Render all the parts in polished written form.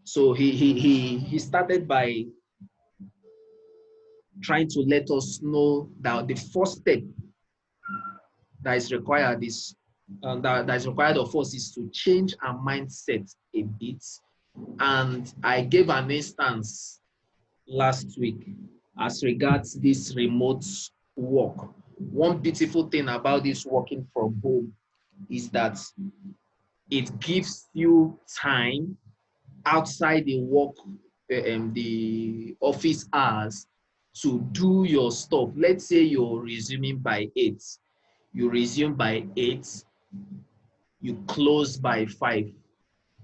So he started by trying to let us know that the first step that is required is that is required of us is to change our mindset a bit. And I gave an instance last week as regards this remote work. One beautiful thing about this working from home is that it gives you time outside the work, the office hours to do your stuff. Let's say you're resuming by 8. You resume by 8, you close by 5.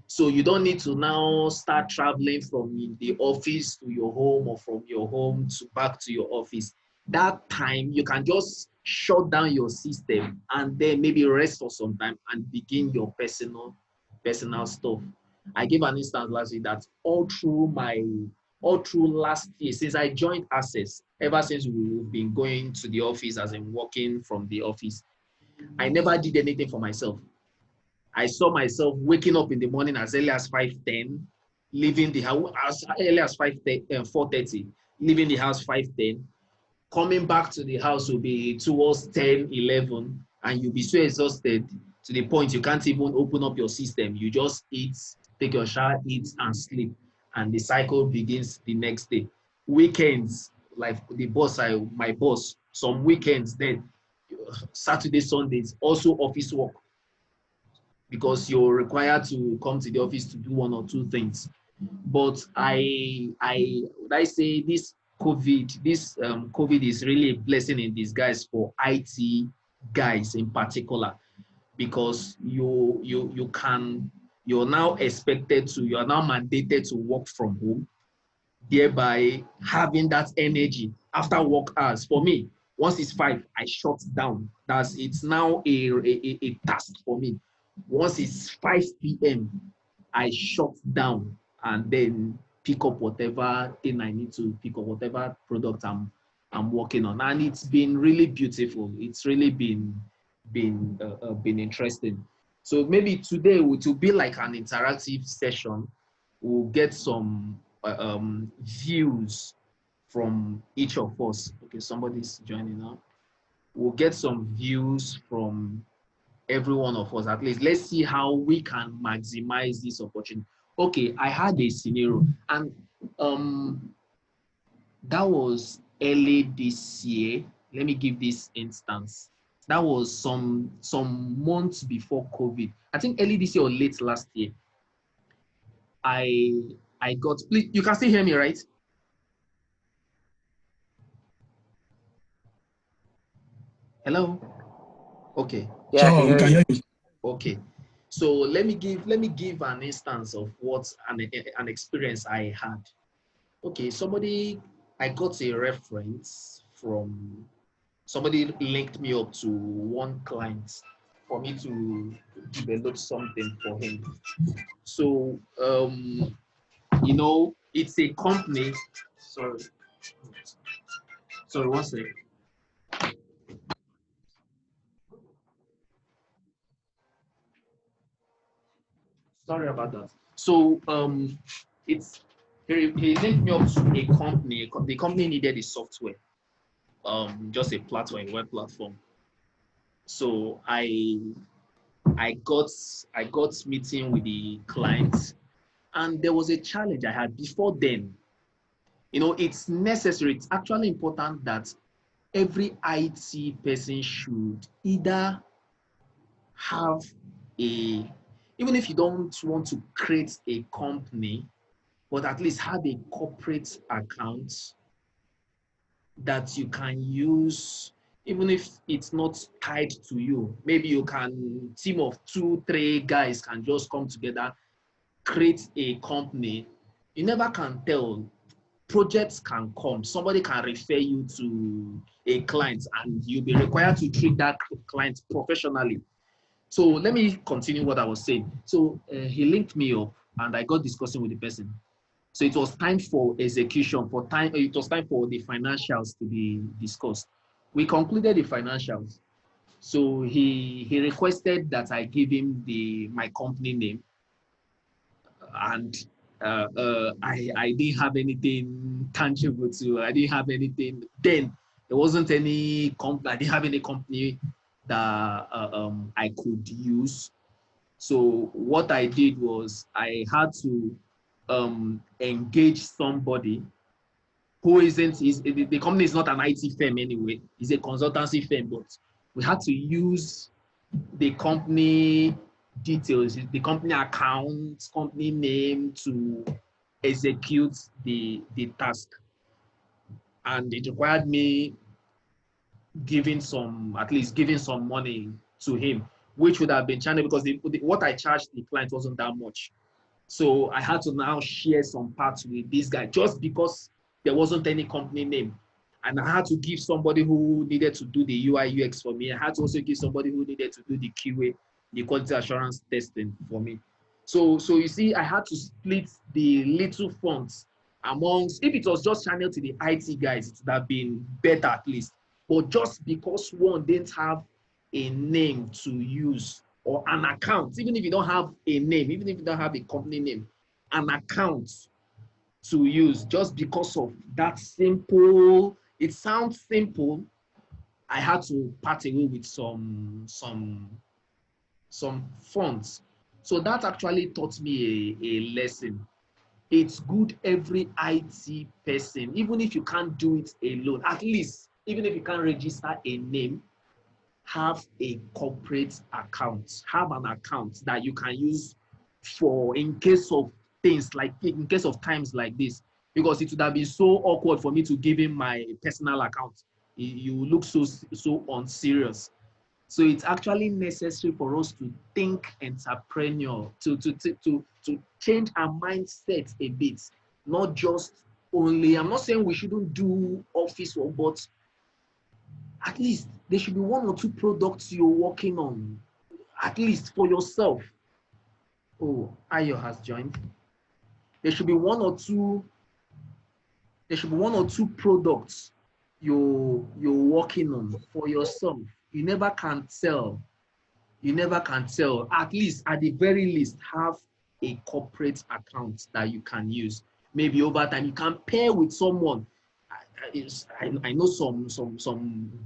So you don't need to now start traveling from the office to your home or from your home to back to your office. That time you can just shut down your system and then maybe rest for some time and begin your personal stuff. I gave an instance last week that all through last year, since I joined Access, ever since we've been going to the office as in working from the office, I never did anything for myself. I saw myself waking up in the morning as early as 5:10, leaving the house as early as 4:30, leaving the house 5:10, coming back to the house will be towards 10:11, and you'll be so exhausted to the point you can't even open up your system. You just eat, take your shower, eat, and sleep, and the cycle begins the next day. Weekends, like my boss, some weekends then, Saturday, Sundays, also office work because you're required to come to the office to do one or two things. But would I say this COVID is really a blessing in disguise for IT guys in particular, because you're now you are now mandated to work from home, thereby having that energy after work hours. For me, once it's 5, I shut down. It's now a task for me. Once it's 5 p.m., I shut down and then pick up whatever thing I need to pick up, whatever product I'm working on. And it's been really beautiful. It's really been interesting. So maybe today it will be like an interactive session. We'll get some views from each of us. Okay, somebody's joining now. We'll get some views from every one of us. At least let's see how we can maximize this opportunity. Okay, I had a scenario, and that was early this year. Let me give this instance. That was some months before COVID. I think early this year or late last year. I I got, please, you can still hear me, right? Hello? Okay. Yeah, I can So we hear can you. hear you. Okay. So let me give an instance of what an experience I had. Okay, I got a reference from somebody linked me up to one client for me to develop something for him. So it's a company. Sorry, sorry, one second. Sorry about that. So it's he linked me up to a company. The company needed a software, just a platform, a web platform. So I got meeting with the client, and there was a challenge I had before then. It's necessary. It's actually important that every IT person should either have a, even if you don't want to create a company, but at least have a corporate account that you can use, even if it's not tied to you. Maybe you can, team of 2, 3 guys can just come together, create a company. You never can tell. Projects can come. Somebody can refer you to a client, and you'll be required to treat that client professionally. So let me continue what I was saying. So he linked me up, and I got discussing with the person. So it was time for execution, it was time for the financials to be discussed. We concluded the financials. So he requested that I give him my company name, and I didn't have anything tangible to. I didn't have anything then. There wasn't any company. I didn't have any company that I could use. So what I did was I had to engage somebody who isn't, the company is not an IT firm anyway, it's a consultancy firm, but we had to use the company details, the company account, company name to execute the task. And it required me giving some, at least giving some money to him, which would have been channeled because what I charged the client wasn't that much. So I had to now share some parts with this guy just because there wasn't any company name. And I had to give somebody who needed to do the UI UX for me. I had to also give somebody who needed to do the QA, the quality assurance testing for me. So you see, I had to split the little funds amongst, if it was just channeled to the IT guys, it would have been better at least. But just because one didn't have a name to use or an account, even if you don't have a name, even if you don't have a company name, an account to use, just because of that simple, it sounds simple, I had to part away with some funds. So that actually taught me a lesson. It's good every IT person, even if you can't do it alone, at least, even if you can't register a name, have a corporate account, have an account that you can use for in case of things like, in case of times like this, because it would have been so awkward for me to give him my personal account. You look so unserious. So it's actually necessary for us to think entrepreneurial, to change our mindset a bit, not just only, I'm not saying we shouldn't do office work, but at least there should be one or two products you're working on, at least for yourself. Oh, Ayo has joined. There should be one or two, there should be one or two products you're working on for yourself. You never can tell. You never can tell. At least, at the very least, have a corporate account that you can use. Maybe over time you can pair with someone. I know some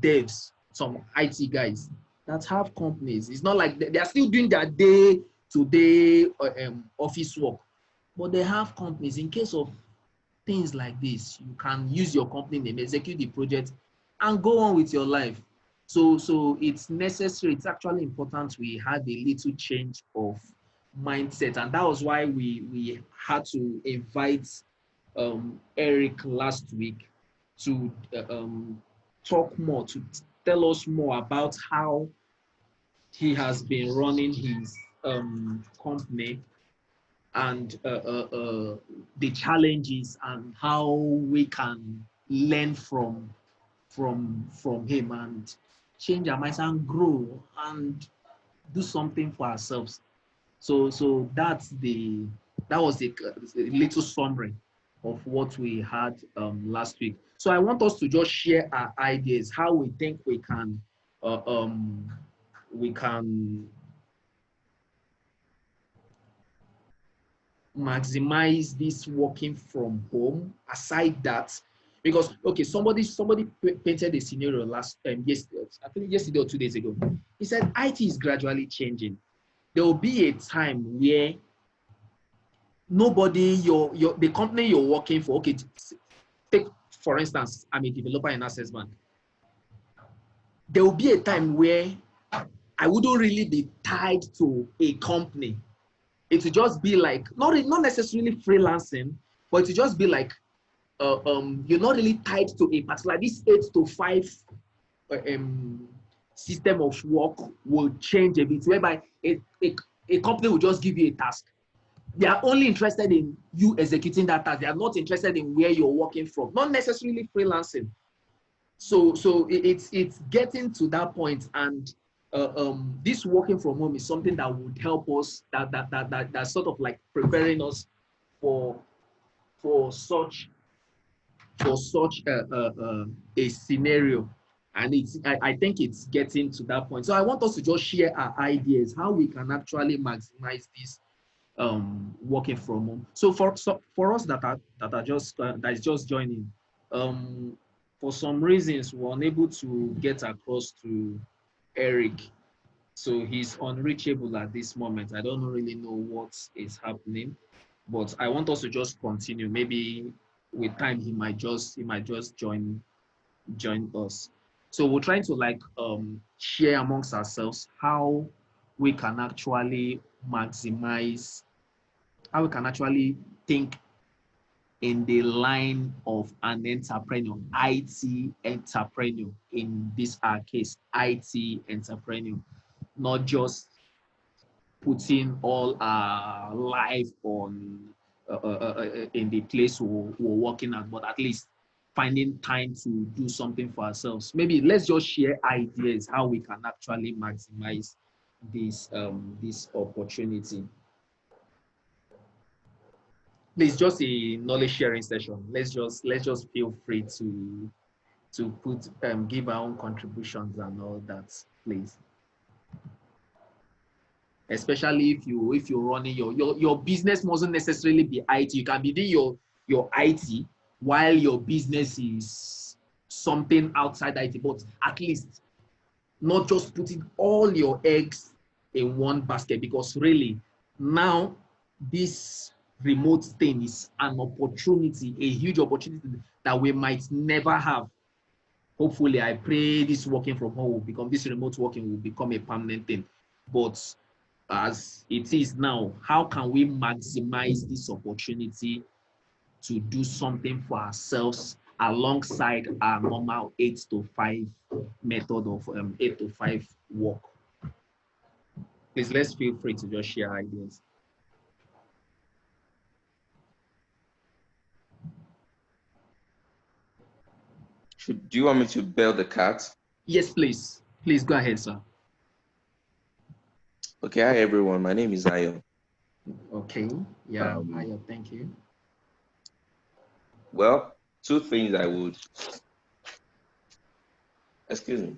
devs, some IT guys that have companies. It's not like they are still doing their day-to-day office work, but they have companies. In case of things like this, you can use your company name, execute the project, and go on with your life. So it's necessary. It's actually important we had a little change of mindset, and that was why we had to invite Eric last week to talk more, to tell us more about how he has been running his company and the challenges and how we can learn from him and change our minds and grow and do something for ourselves. So that was the little summary of what we had last week. So I want us to just share our ideas, how we think uh, um, we can maximize this working from home. Aside that, because okay, somebody painted a scenario last yesterday, I think yesterday or 2 days ago. He said IT is gradually changing. There will be a time where nobody, the company you're working for, okay, take for instance, I'm a developer in Access Bank. There will be a time where I wouldn't really be tied to a company. It will just be like, not necessarily freelancing, but it will just be like, you're not really tied to a particular, this 8 to 5 system of work will change a bit, whereby a company will just give you a task. They are only interested in you executing that task. They are not interested in where you're working from, not necessarily freelancing. So it's getting to that point, and this working from home is something that would help us, that sort of like preparing us for such a scenario. And I think it's getting to that point. So I want us to just share our ideas, how we can actually maximize this working from home. So for us that just that is just joining, for some reasons we're unable to get across to Eric. So he's unreachable at this moment. I don't really know what is happening, but I want us to just continue. Maybe with time he might just join us. So we're trying to like share amongst ourselves we can actually maximize how we can actually think in the line of an entrepreneur, IT entrepreneur, in this our case, IT entrepreneur, not just putting all our life on in the place we're working at, but at least finding time to do something for ourselves. Maybe let's just share ideas how we can actually maximize this opportunity. Please, just a knowledge sharing session. Let's just feel free to put give our own contributions and all that, please. Especially if you're running your business mustn't necessarily be IT. You can be doing your IT while your business is something outside IT, but at least not just putting all your eggs in one basket, because really now this remote thing is an opportunity, a huge opportunity that we might never have. Hopefully, I pray this working from home will become, this remote working will become a permanent thing. But as it is now, how can we maximize this opportunity to do something for ourselves alongside our normal 8 to 5 method of 8 to 5 work? Please, let's feel free to just share ideas. Do you want me to build the cat? Yes, please. Please go ahead, sir. Okay, hi everyone. My name is Ayo. Okay. Yeah, thank you. Well, two things I would. Excuse me.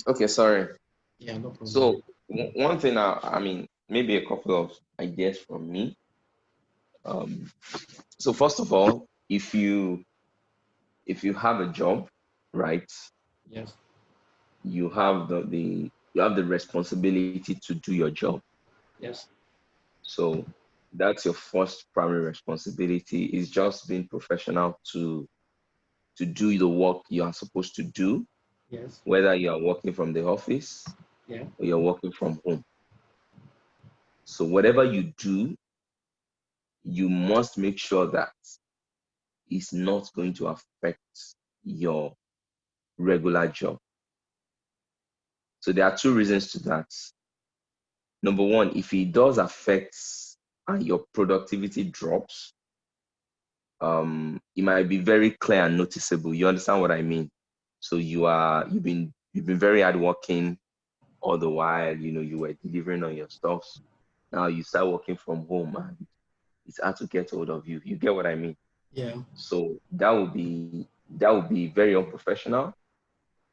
Okay, sorry. Yeah, no problem. So one thing, I mean, maybe a couple of ideas from me. So first of all, if you have a job, right, Yes. you have the responsibility to do your job. Yes. So that's your first primary responsibility, is just being professional to do the work you are supposed to do, Yes. whether you are working from the office Yeah. or you're working from home. So whatever you do, you must make sure that it's not going to affect your regular job. So there are two reasons to that. Number one, if it does affect and your productivity drops, it might be very clear and noticeable. You understand what I mean? So you've been very hardworking all the while, you were delivering on your stuff. Now you start working from home and it's hard to get hold of you. You get what I mean? Yeah. So that would be very unprofessional,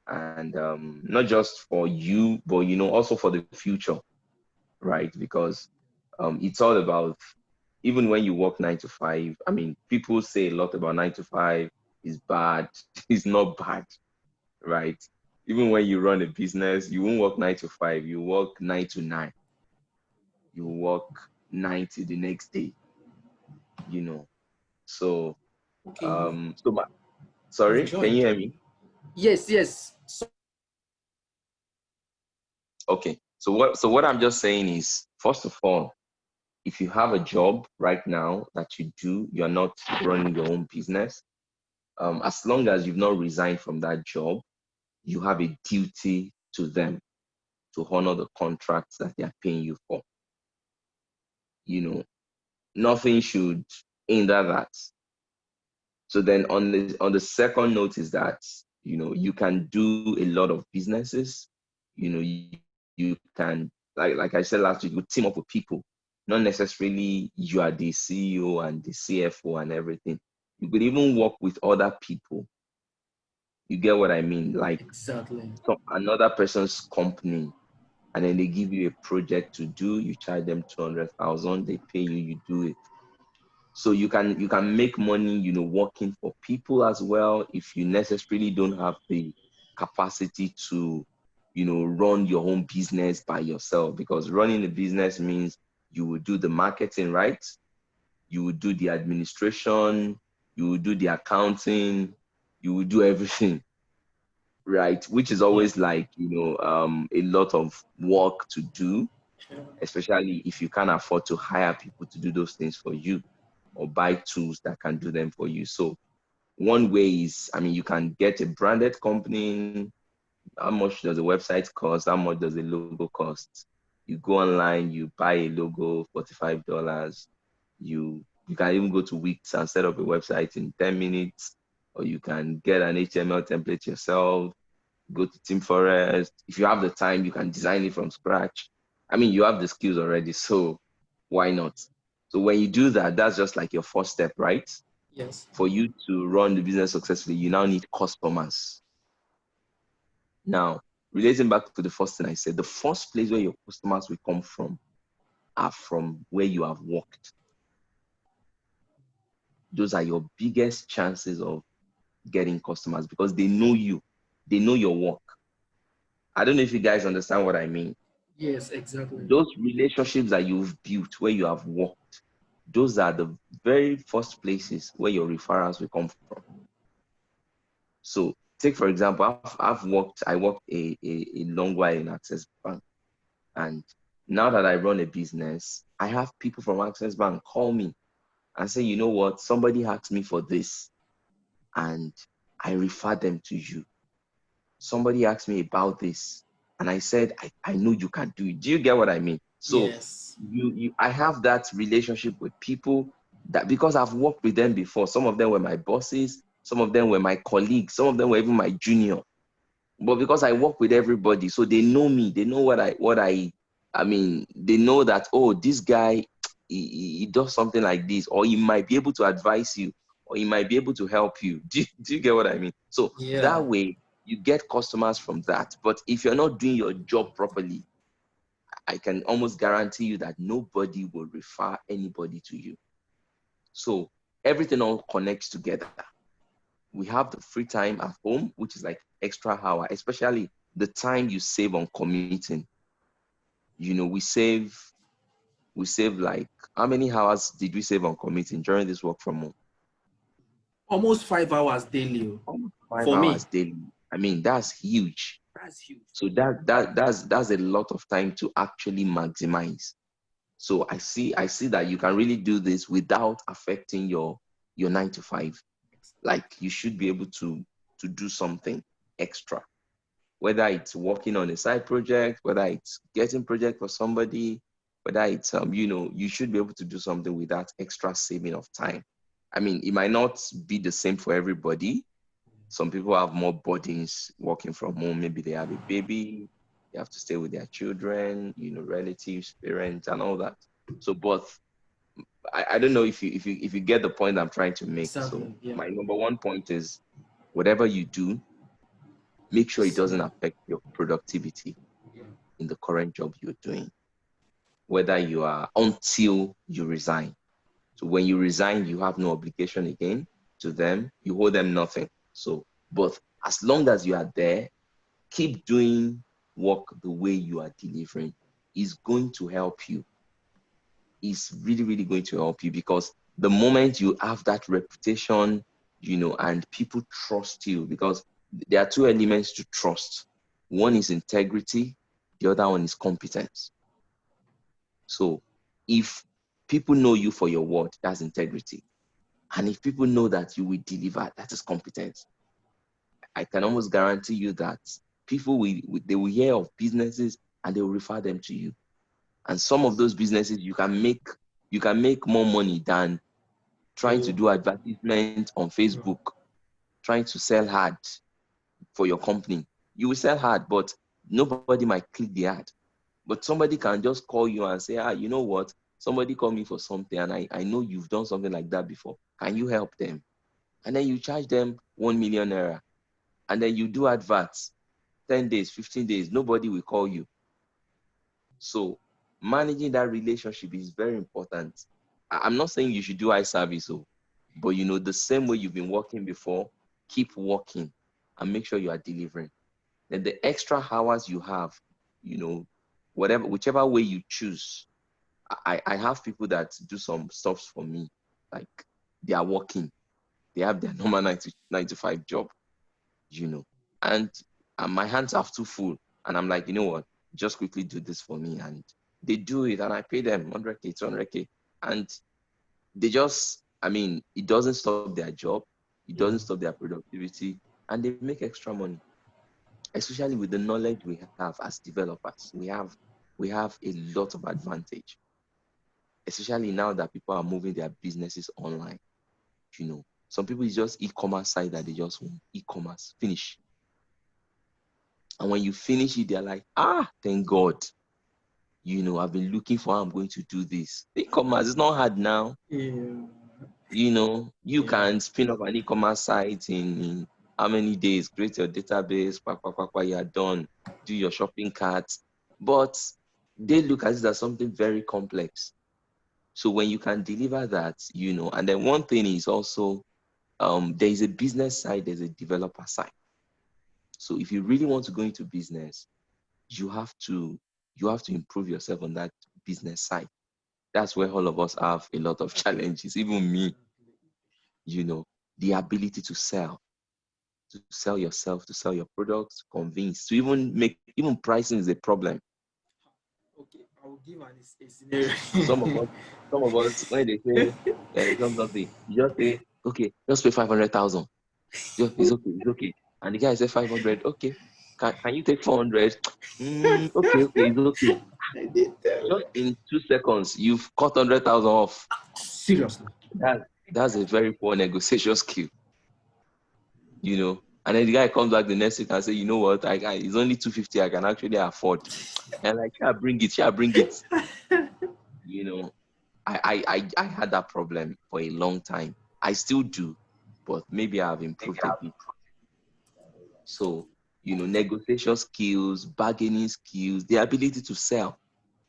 and not just for you, but also for the future, right? Because it's all about, even when you work 9 to 5. I mean, people say a lot about 9 to 5 is bad. It's not bad, right? Even when you run a business, you won't work 9 to 5. You work 9 to 9. You work 9 to the next day. You know. So Okay. You've sorry, can you joined. hear me? Yes. Yes. So, Okay. So what I'm just saying is, first of all, if you have a job right now that you do, you're not running your own business. As long as you've not resigned from that job, you have a duty to them to honor the contracts that they are paying you for. You know, nothing should hinder that. So then on the second note is that, you can do a lot of businesses. You can, like I said last week, you team up with people. Not necessarily you are the CEO and the CFO and everything. You could even work with other people. You get what I mean? Like Exactly. another person's company, and then they give you a project to do. You charge them 200,000. They pay you. You do it. So you can make money, working for people as well if you necessarily don't have the capacity to, run your own business by yourself. Because running a business means you will do the marketing, right? You will do the administration, you will do the accounting, you will do everything, right? Which is Yeah. always like, a lot of work to do, Yeah. especially if you can't afford to hire people to do those things for you or buy tools that can do them for you. So one way is, you can get a branded company. How much does a website cost? How much does a logo cost? You go online, you buy a logo, $45. You can even go to Wix and set up a website in 10 minutes, or you can get an HTML template yourself, go to Team Forest. If you have the time, you can design it from scratch. You have the skills already, so why not? So when you do that, that's just like your first step, right? Yes. For you to run the business successfully, you now need customers. Now, relating back to the first thing I said, the first place where your customers will come from are from where you have worked. Those are your biggest chances of getting customers because they know you, they know your work. I don't know if you guys understand what I mean. Yes, exactly. Those relationships that you've built where you have worked, those are the very first places where your referrals will come from. So take for example, I worked a long while in Access Bank. And now that I run a business, I have people from Access Bank call me and say, you know what, somebody asked me for this and I refer them to you. Somebody asked me about this and I said, I know you can do it. Do you get what I mean? So Yes. I have that relationship with people that because I've worked with them before. Some of them were my bosses, some of them were my colleagues, some of them were even my junior. But because I work with everybody, so they know me, they know they know that, oh, this guy, he does something like this, or he might be able to advise you, or he might be able to help you. Do you get what I mean? So Yeah. that way, you get customers from that. But if you're not doing your job properly, I can almost guarantee you that nobody will refer anybody to you. So everything all connects together. We have the free time at home, which is like extra hour, especially the time you save on commuting. We save like, how many hours did we save on commuting during this work from home? Almost 5 hours daily, Almost five for me. hours daily. That's huge. That's huge So for me. that's a lot of time to actually maximize. So I see that you can really do this without affecting your 9 to 5. Like you should be able to do something extra, whether it's working on a side project, whether it's getting project for somebody, whether it's you should be able to do something with that extra saving of time. It might not be the same for everybody. Some people have more burdens working from home. Maybe they have a baby, they have to stay with their children, relatives, parents, and all that. So both, I don't know if you get the point I'm trying to make. So Exactly. Yeah. my number one point is whatever you do, make sure it doesn't So, affect your productivity yeah. in the current job you're doing, whether you are until you resign. So when you resign, you have no obligation again to them. You owe them nothing. So, but as long as you are there, keep doing work the way you are delivering. Is going to help you. Is really, really going to help you because the moment you have that reputation, and people trust you, because there are two elements to trust. One is integrity, the other one is competence. So if people know you for your word, that's integrity. And if people know that you will deliver, that is competence. I can almost guarantee you that people they will hear of businesses and they will refer them to you. And some of those businesses you can make more money than trying to You, do advertisement on you, Facebook, trying to sell hard for your company. You will sell hard, but nobody might click the ad. But somebody can just call you and say, you know what? Somebody called me for something and I know you've done something like that before. Can you help them? and then you charge them 1 million naira, and then you do adverts 10 days, 15 days, nobody will call you. So managing that relationship is very important. I'm not saying you should do eye service, but the same way you've been working before, keep working and make sure you are delivering. Then the extra hours you have, whichever way you choose. I have people that do some stuff for me, like they are working, they have their normal 9 to 5 job, you know, and, my hands are too full, and I'm like, you know what, just quickly do this for me, and they do it, and I pay them 100K, 200K, and they just, it doesn't stop their job, it doesn't stop their productivity, and they make extra money, especially with the knowledge we have as developers. We have a lot of advantage, especially now that people are moving their businesses online. Some people, it's just e-commerce site that they just want e-commerce finish, and when you finish it, they're like, thank God. I've been looking for how I'm going to do this. E-commerce is not hard now. You can spin up an e-commerce site in how many days, create your database, you are done, do your shopping cart. But they look at it as something very complex. So when you can deliver that, and then one thing is also, there is a business side, there's a developer side. So if you really want to go into business, you have to improve yourself on that business side. That's where all of us have a lot of challenges, even me, the ability to sell yourself, to sell your products, convince, to even pricing is a problem. Okay, I will give a scenario. Some of us, when they say something, you just say, okay, just pay 500,000. It's okay. And the guy said 500. Okay, can you take 400? Okay, it's okay. I did tell Just in 2 seconds, you've cut 100,000 off. seriously. That's a very poor negotiation skill, And then the guy comes back the next week and say, you know what, it's only 250 I can actually afford. And like, yeah, bring it, bring it. I had that problem for a long time. I still do, but maybe I've improved a bit. So, negotiation skills, bargaining skills, the ability to sell,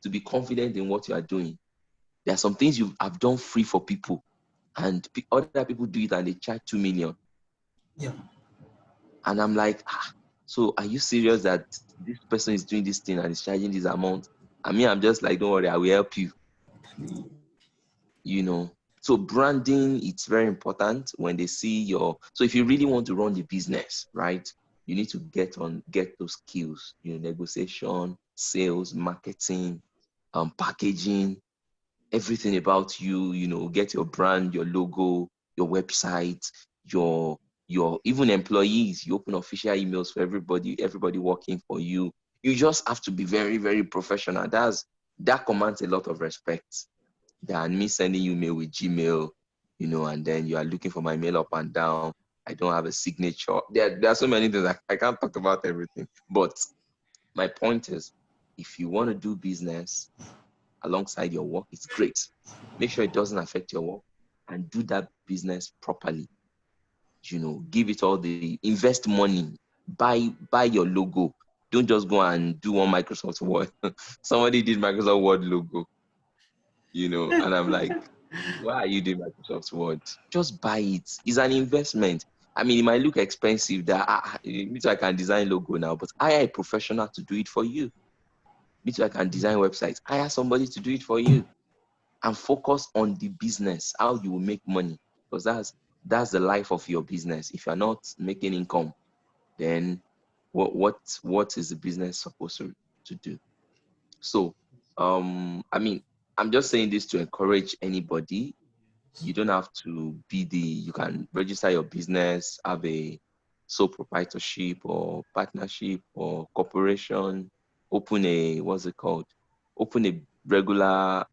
to be confident in what you are doing. There are some things I've done free for people, and other people do it and they charge 2 million. Yeah. And I'm like, so are you serious that this person is doing this thing and is charging this amount? I'm just like, don't worry, I will help you. So branding, it's very important when they see so if you really want to run the business, right, you need to get those skills, negotiation, sales, marketing, packaging, everything about you, get your brand, your logo, your website, your even employees. You open official emails for everybody working for you. You just have to be very, very professional. That commands a lot of respect than me sending you mail with Gmail, and then you are looking for my mail up and down. I don't have a signature. There are so many things I can't talk about everything. But my point is, if you want to do business alongside your work, it's great. Make sure it doesn't affect your work and do that business properly. Give it all invest money, buy your logo. Don't just go and do one Microsoft Word. Somebody did Microsoft Word logo, and I'm like, why are you doing Microsoft Word? Just buy it. It's an investment. It might look expensive that me too, I can design logo now, but hire a professional to do it for you. Me too, I can design websites. Hire somebody to do it for you, and focus on the business, how you will make money, because that's the life of your business. If you're not making income, then what is the business supposed to do? So, I'm just saying this to encourage anybody. You don't have to you can register your business, have a sole proprietorship or partnership or corporation, open a, what's it called? Open a regular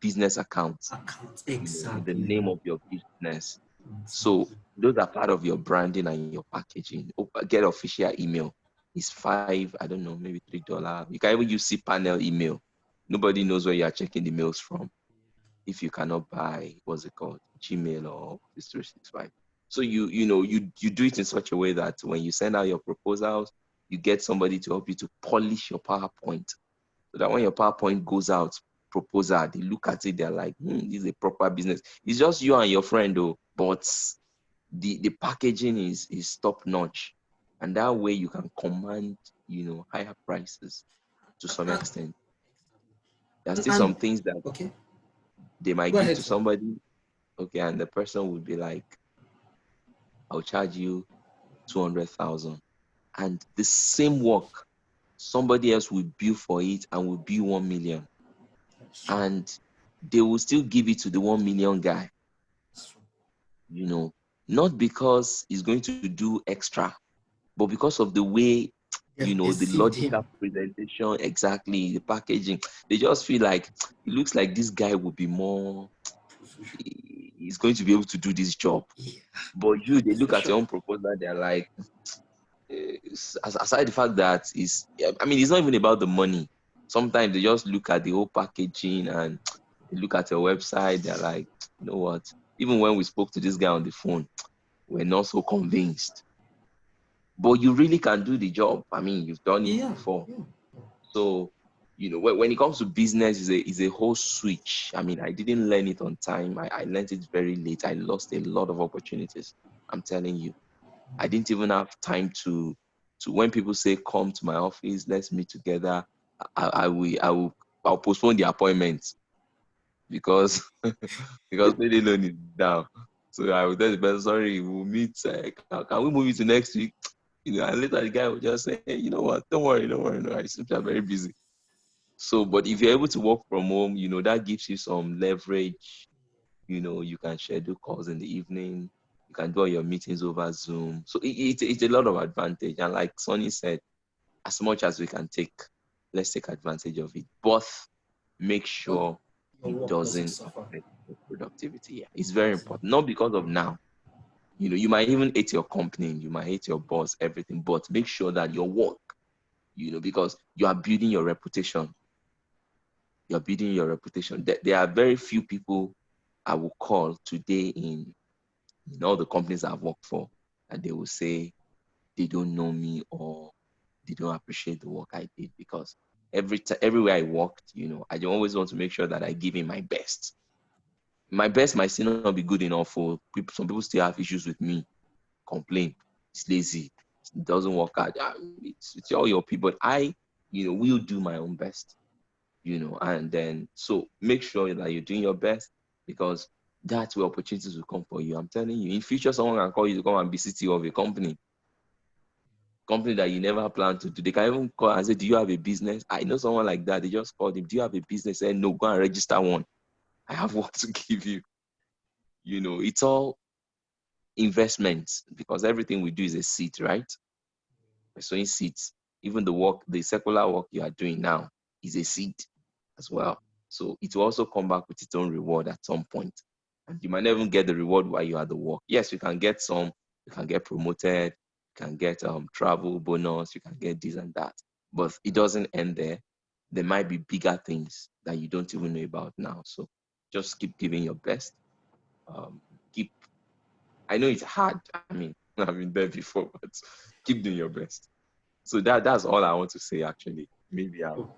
business account, with the Exactly. name of your business. So those are part of your branding and your packaging. Get official email. It's $5, I don't know, maybe $3. You can even use cPanel email. Nobody knows where you are checking the mails from if you cannot buy, what's it called, Gmail or Office 365. So you do it in such a way that when you send out your proposals, you get somebody to help you to polish your PowerPoint, so that when your PowerPoint goes out, proposal, they look at it, they're like, this is a proper business. It's just you and your friend though, but the packaging is top notch, and that way you can command higher prices to some extent. There's still some things that okay, they might go give ahead, to sir. somebody, okay, and the person would be like, I'll charge you 200,000, and the same work somebody else will bill for it and will bill 1 million, and they will still give it to the 1 million guy, not because he's going to do extra, but because of the way, Yes, the deceived logical him. presentation, exactly, the packaging. They just feel like it looks like this guy will be more, he's going to be able to do this job. Yeah, But they look for at your sure. own proposal, they're like, aside the fact that it's not even about the money. Sometimes they just look at the whole packaging and they look at your website, they're like, you know what? Even when we spoke to this guy on the phone, we're not so convinced. But you really can do the job. I mean, you've done it Yeah, before. yeah. So, when it comes to business, is a whole switch. I mean, I didn't learn it on time. I learned it very late. I lost a lot of opportunities. I'm telling you. I didn't even have time to when people say come to my office, let's meet together. I'll postpone the appointment because because payday loan is down. So I will tell the person, sorry, we'll meet. Can we move it to next week? And later the guy will just say, hey, you know what? Don't worry. No, I simply are very busy. So, but if you're able to work from home, that gives you some leverage. You can schedule calls in the evening. You can do all your meetings over Zoom. So it's a lot of advantage. And like Sonny said, as much as we can take, let's take advantage of it. But make But sure your it work doesn't doesn't suffer. affect your productivity. Yeah, it's very important. Not because of now. You might even hate your company, you might hate your boss, everything, but make sure that your work, because you are building your reputation. You're building your reputation. There are very few people I will call today in all the companies I've worked for, and they will say they don't know me or they don't appreciate the work I did, because everywhere I worked, I always want to make sure that I give in my best. My best might still not be good enough for people. Some people still have issues with me, complain, it's lazy, it doesn't work out. It's all your people. But I, will do my own best, and then so make sure that you're doing your best, because that's where opportunities will come for you. I'm telling you, in future, someone can call you to come and be CTO of a company that you never planned to do. They can even call and say, do you have a business? I know someone like that. They just called him, do you have a business? Say, no, go and register one. I have work to give you. It's all investments, because everything we do is a seed, right? We're sowing seeds. Even the secular work you are doing now is a seed as well. So it will also come back with its own reward at some point. And you might never get the reward while you are at the work. Yes, you can get some, you can get promoted, you can get travel bonus, you can get this and that. But it doesn't end there. There might be bigger things that you don't even know about now. So just keep giving your best. Um, keep I know it's hard. I mean, I've been there before, but keep doing your best. So that's all I want to say actually. Maybe I'm Oh,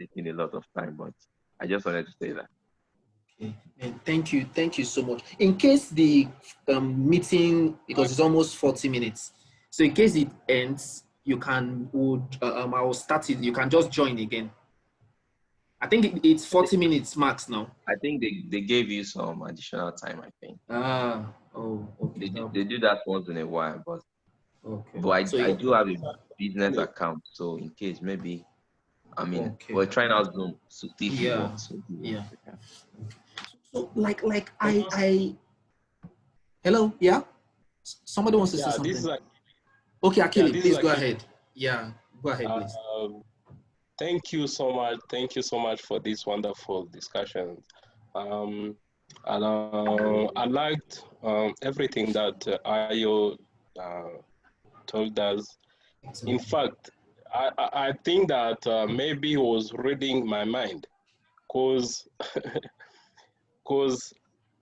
taking a lot of time, but I just wanted to say that. okay. And thank you so much. In case the meeting, because it's almost 40 minutes, so in case it ends, I will start it. You can just join again. I think it's 40 minutes max now. I think they gave you some additional time, I think. Oh, okay. They do that once in a while, but Okay. but So I you, do have a business account, so in case maybe okay. we're trying out Zoom to see if it Yeah, works. So, yeah. yeah. So hello, yeah. Somebody wants to say Yeah, this something. is like Okay, yeah, Akili, this is please go actually. ahead. Yeah, go ahead, please. Thank you so much. Thank you so much for this wonderful discussion. Um, and I liked everything that Ayo told us. In fact, I think that maybe he was reading my mind, cause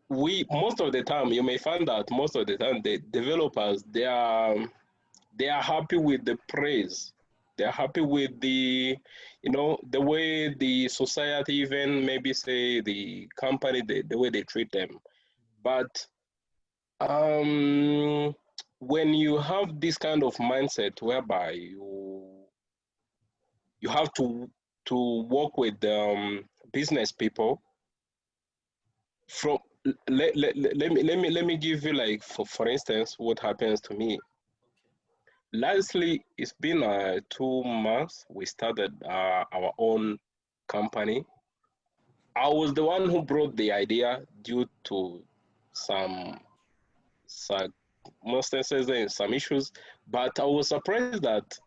most of the time, you may find that most of the time the developers, they are happy with the praise. They're happy with the, the way the society, even maybe say the company, the way they treat them. But when you have this kind of mindset whereby you have to work with business people from let me give you, like, for instance, what happens to me. Lastly, it's been 2 months we started our own company. I was the one who brought the idea due to some circumstances and some issues, but I was surprised that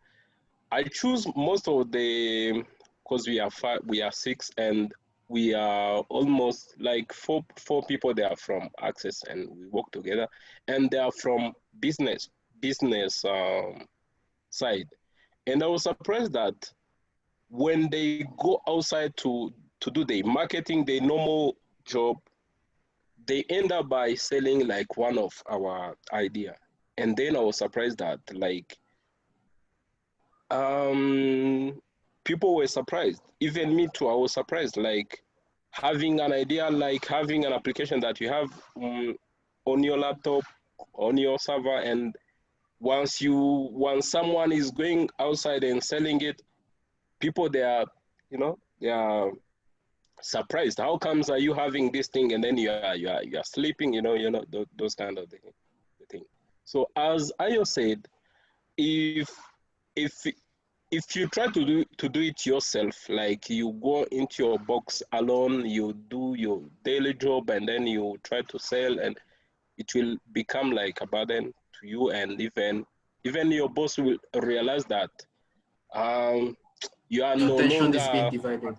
I choose most of the, because we are we are six, and we are almost like four people. They are from Access, and we work together, and they are from business side. And I was surprised that when they go outside to do the marketing, the normal job, they end up by selling like one of our idea. And then I was surprised that, like, people were surprised. Even me too, I was surprised. Like, having an idea, like having an application that you have on your laptop, on your server, and once someone is going outside and selling it, people, they are surprised. How comes are you having this thing and then you are sleeping? Those kind of thing. So as Ayo said, if if if you try to do it yourself, like you go into your box alone, you do your daily job, and then you try to sell, and it will become like a burden to you, and even your boss will realize that you are Your no attention is being longer. divided.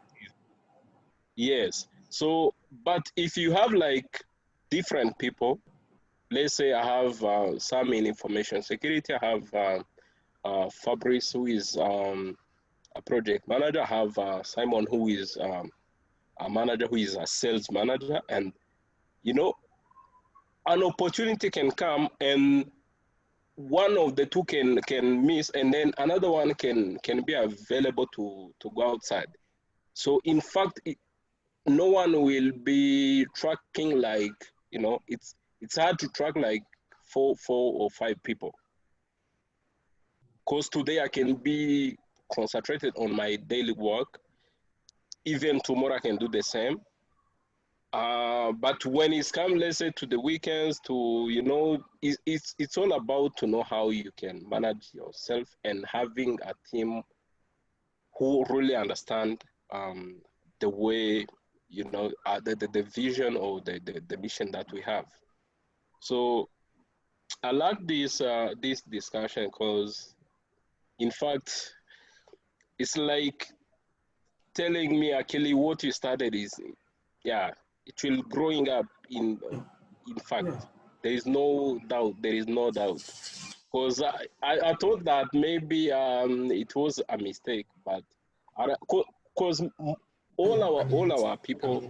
Yes. So, but if you have like different people, let's say I have some in information security, I have Fabrice, who is a project manager, I have Simon, who is a manager, who is a sales manager, and an opportunity can come, and one of the two can miss, and then another one can be available to go outside. So in fact, no one will be tracking, like, it's hard to track like four or five people, because today I can be concentrated on my daily work, even tomorrow I can do the same. But when it's come, let's say, to the weekends, to it's all about to know how you can manage yourself, and having a team who really understand the way, the vision, or the mission that we have. So I like this discussion, because in fact it's like telling me, actually, what you started is, yeah, it will growing up in fact. Yeah. There is no doubt, because I thought that maybe it was a mistake, but because all our people,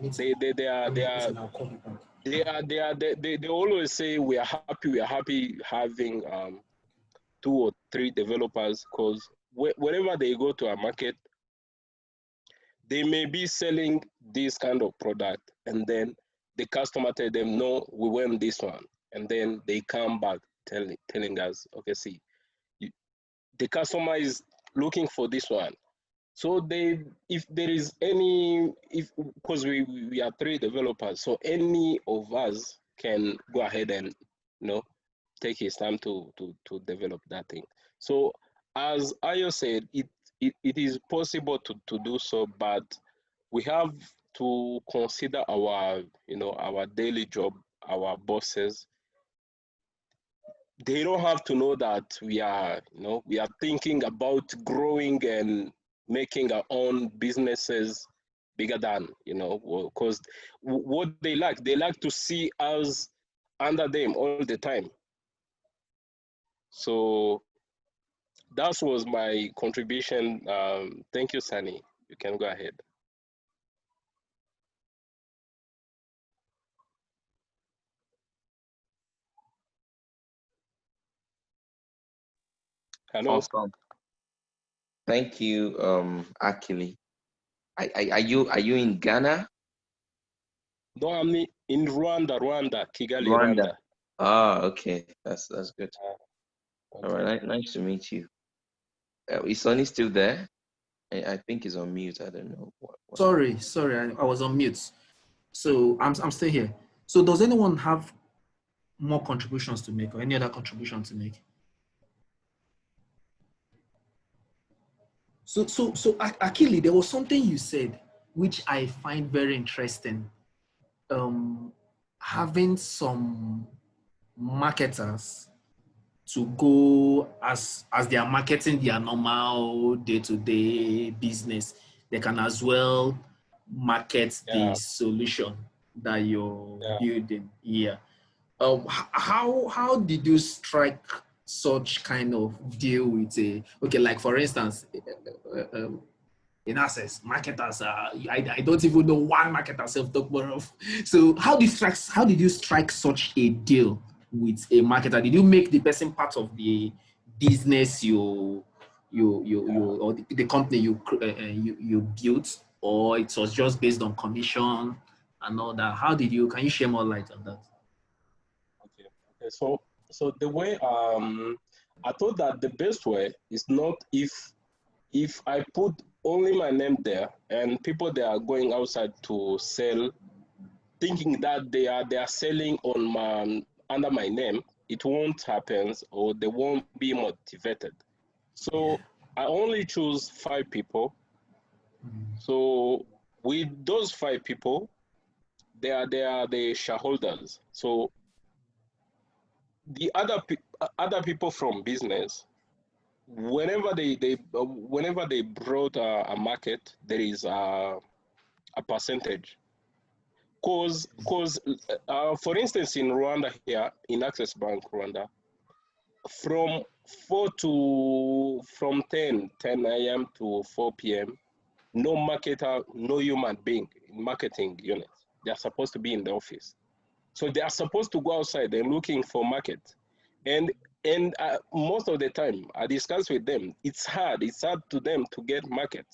they always say we are happy having 2 or 3 developers, because whenever they go to a market, they may be selling this kind of product, and then the customer tell them, no, we want this one, and then they come back telling us, okay, see, the customer is looking for this one. So if there is any, because we are 3 developers, so any of us can go ahead and take his time to develop that thing. So as Ayo said, it is possible to do so, but we have to consider our daily job, our bosses. They don't have to know that we are thinking about growing and making our own businesses bigger than, because what they like to see us under them all the time. So that was my contribution. Thank you, Sunny. You can go ahead. Hello. Awesome. Thank you, Akili. Are you in Ghana? No, I'm in Rwanda, Kigali, Rwanda. Rwanda. Ah, okay. That's good. Okay. All right. Nice to meet you. Is Sonny still there? I think he's on mute. I don't know what. Sorry, I was on mute. So I'm still here. So does anyone have more contributions to make or any other contribution to make? So Akili, there was something you said which I find very interesting. Having some marketers to go as they are marketing their normal day-to-day business, they can as well market the solution that you're building here. How did you strike such kind of deal with like for instance, in Access, marketers I don't even know one marketer self-talk more of. So how did you strike such a deal with a marketer? Did you make the person part of the business you or the company you built, or it was just based on commission and all that? Can you share more light on that? Okay. So the way I thought that the best way is not if I put only my name there and people they are going outside to sell, thinking that they are selling under my name, it won't happen or they won't be motivated. So I only choose 5 people. So with those 5 people, they are the shareholders. So the other people from business, whenever they brought a market, there is a percentage. Cause for instance, in Rwanda here, in Access Bank Rwanda, from 10 a.m. to 4 p.m., no marketer, no human being in marketing unit. They are supposed to be in the office. So they are supposed to go outside and looking for market. And most of the time, I discuss with them, it's hard to them to get market.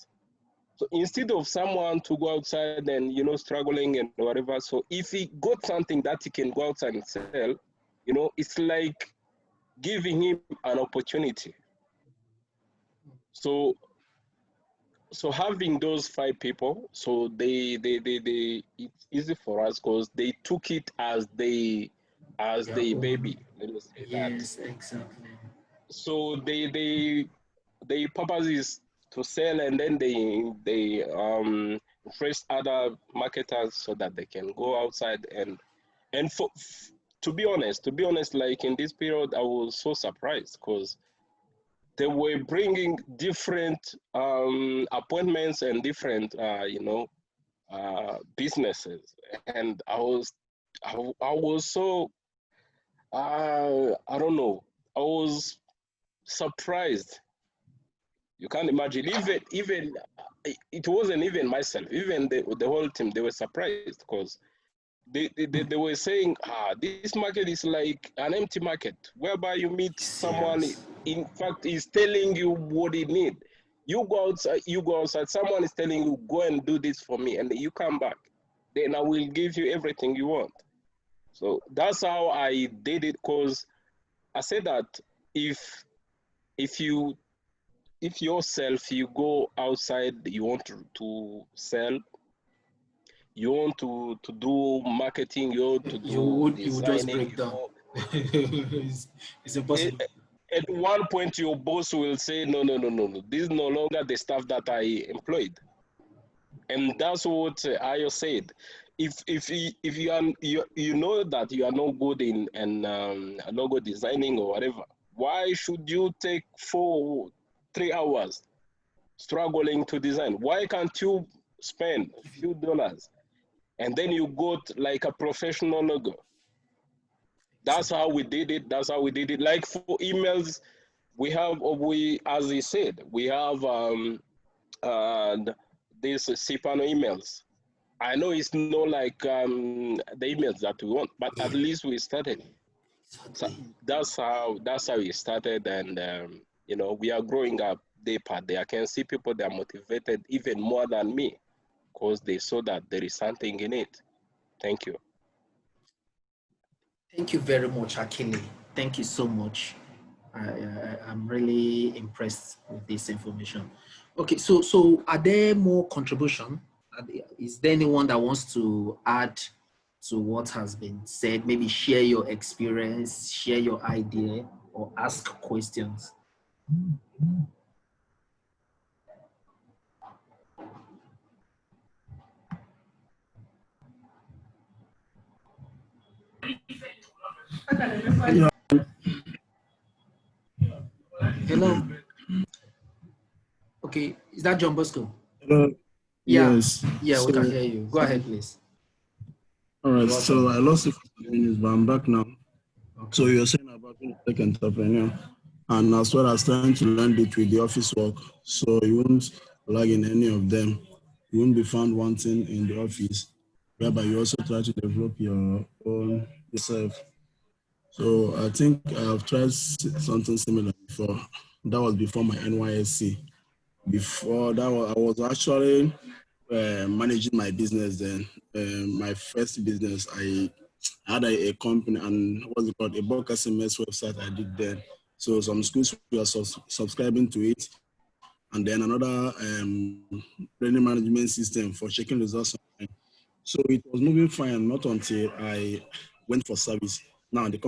So instead of someone to go outside and, struggling and whatever, so if he got something that he can go outside and sell, it's like giving him an opportunity. So having those 5 people, so it's easy for us because they took it as they baby. Let me say that. Yes, exactly. So the purpose is to sell, and then they impress other marketers so that they can go outside and to be honest, like in this period, I was so surprised because they were bringing different appointments and different businesses, and I was so I don't know, I was surprised. You can't imagine. Even it wasn't even myself. Even the whole team, they were surprised because they were saying, this market is like an empty market, whereby you meet someone. Serious. In fact, is telling you what he need. You go outside. Someone is telling you, go and do this for me, and you come back. Then I will give you everything you want. So that's how I did it. Cause I said that if yourself, you go outside, you want to sell, you want to do marketing, you want to do You would just designing, break down. It's impossible. at one point your boss will say, no, this is no longer the staff that I employed. And that's what Ayo said. If you are you know that you are not good in logo designing or whatever, why should you take 3 hours struggling to design? Why can't you spend a few dollars and then you got like a professional logo? That's how we did it. Like for emails, as he said, we have these Cipano emails. I know it's not like the emails that we want, but at least we started. So Exactly. that's how we started, and You know, we are growing up day per day. I can see people that are motivated even more than me because they saw that there is something in it. Thank you. Thank you very much, Akili. Thank you so much. I'm really impressed with this information. Okay, so are there more contribution? Is there anyone that wants to add to what has been said? Maybe share your experience, share your idea, or ask questions. Hello. Okay, is that John Bosco? Hello. Yeah. Yes. Yeah, we So, can hear you. Go ahead, please. all right. You're So welcome. I lost it for 2 minutes, but I'm back now. Okay. So you're saying about being a tech entrepreneur, and as well as trying to learn it with the office work. So you won't lag in any of them. You won't be found wanting in the office, whereby you also try to develop your own yourself. So I think I've tried something similar before. That was before my NYSC. Before that, I was actually managing my business then. My first business, I had a company, and what's it called, a bulk SMS website I did then. So some schools were subscribing to it, and then another learning management system for checking results. So it was moving fine, not until I went for service. Now the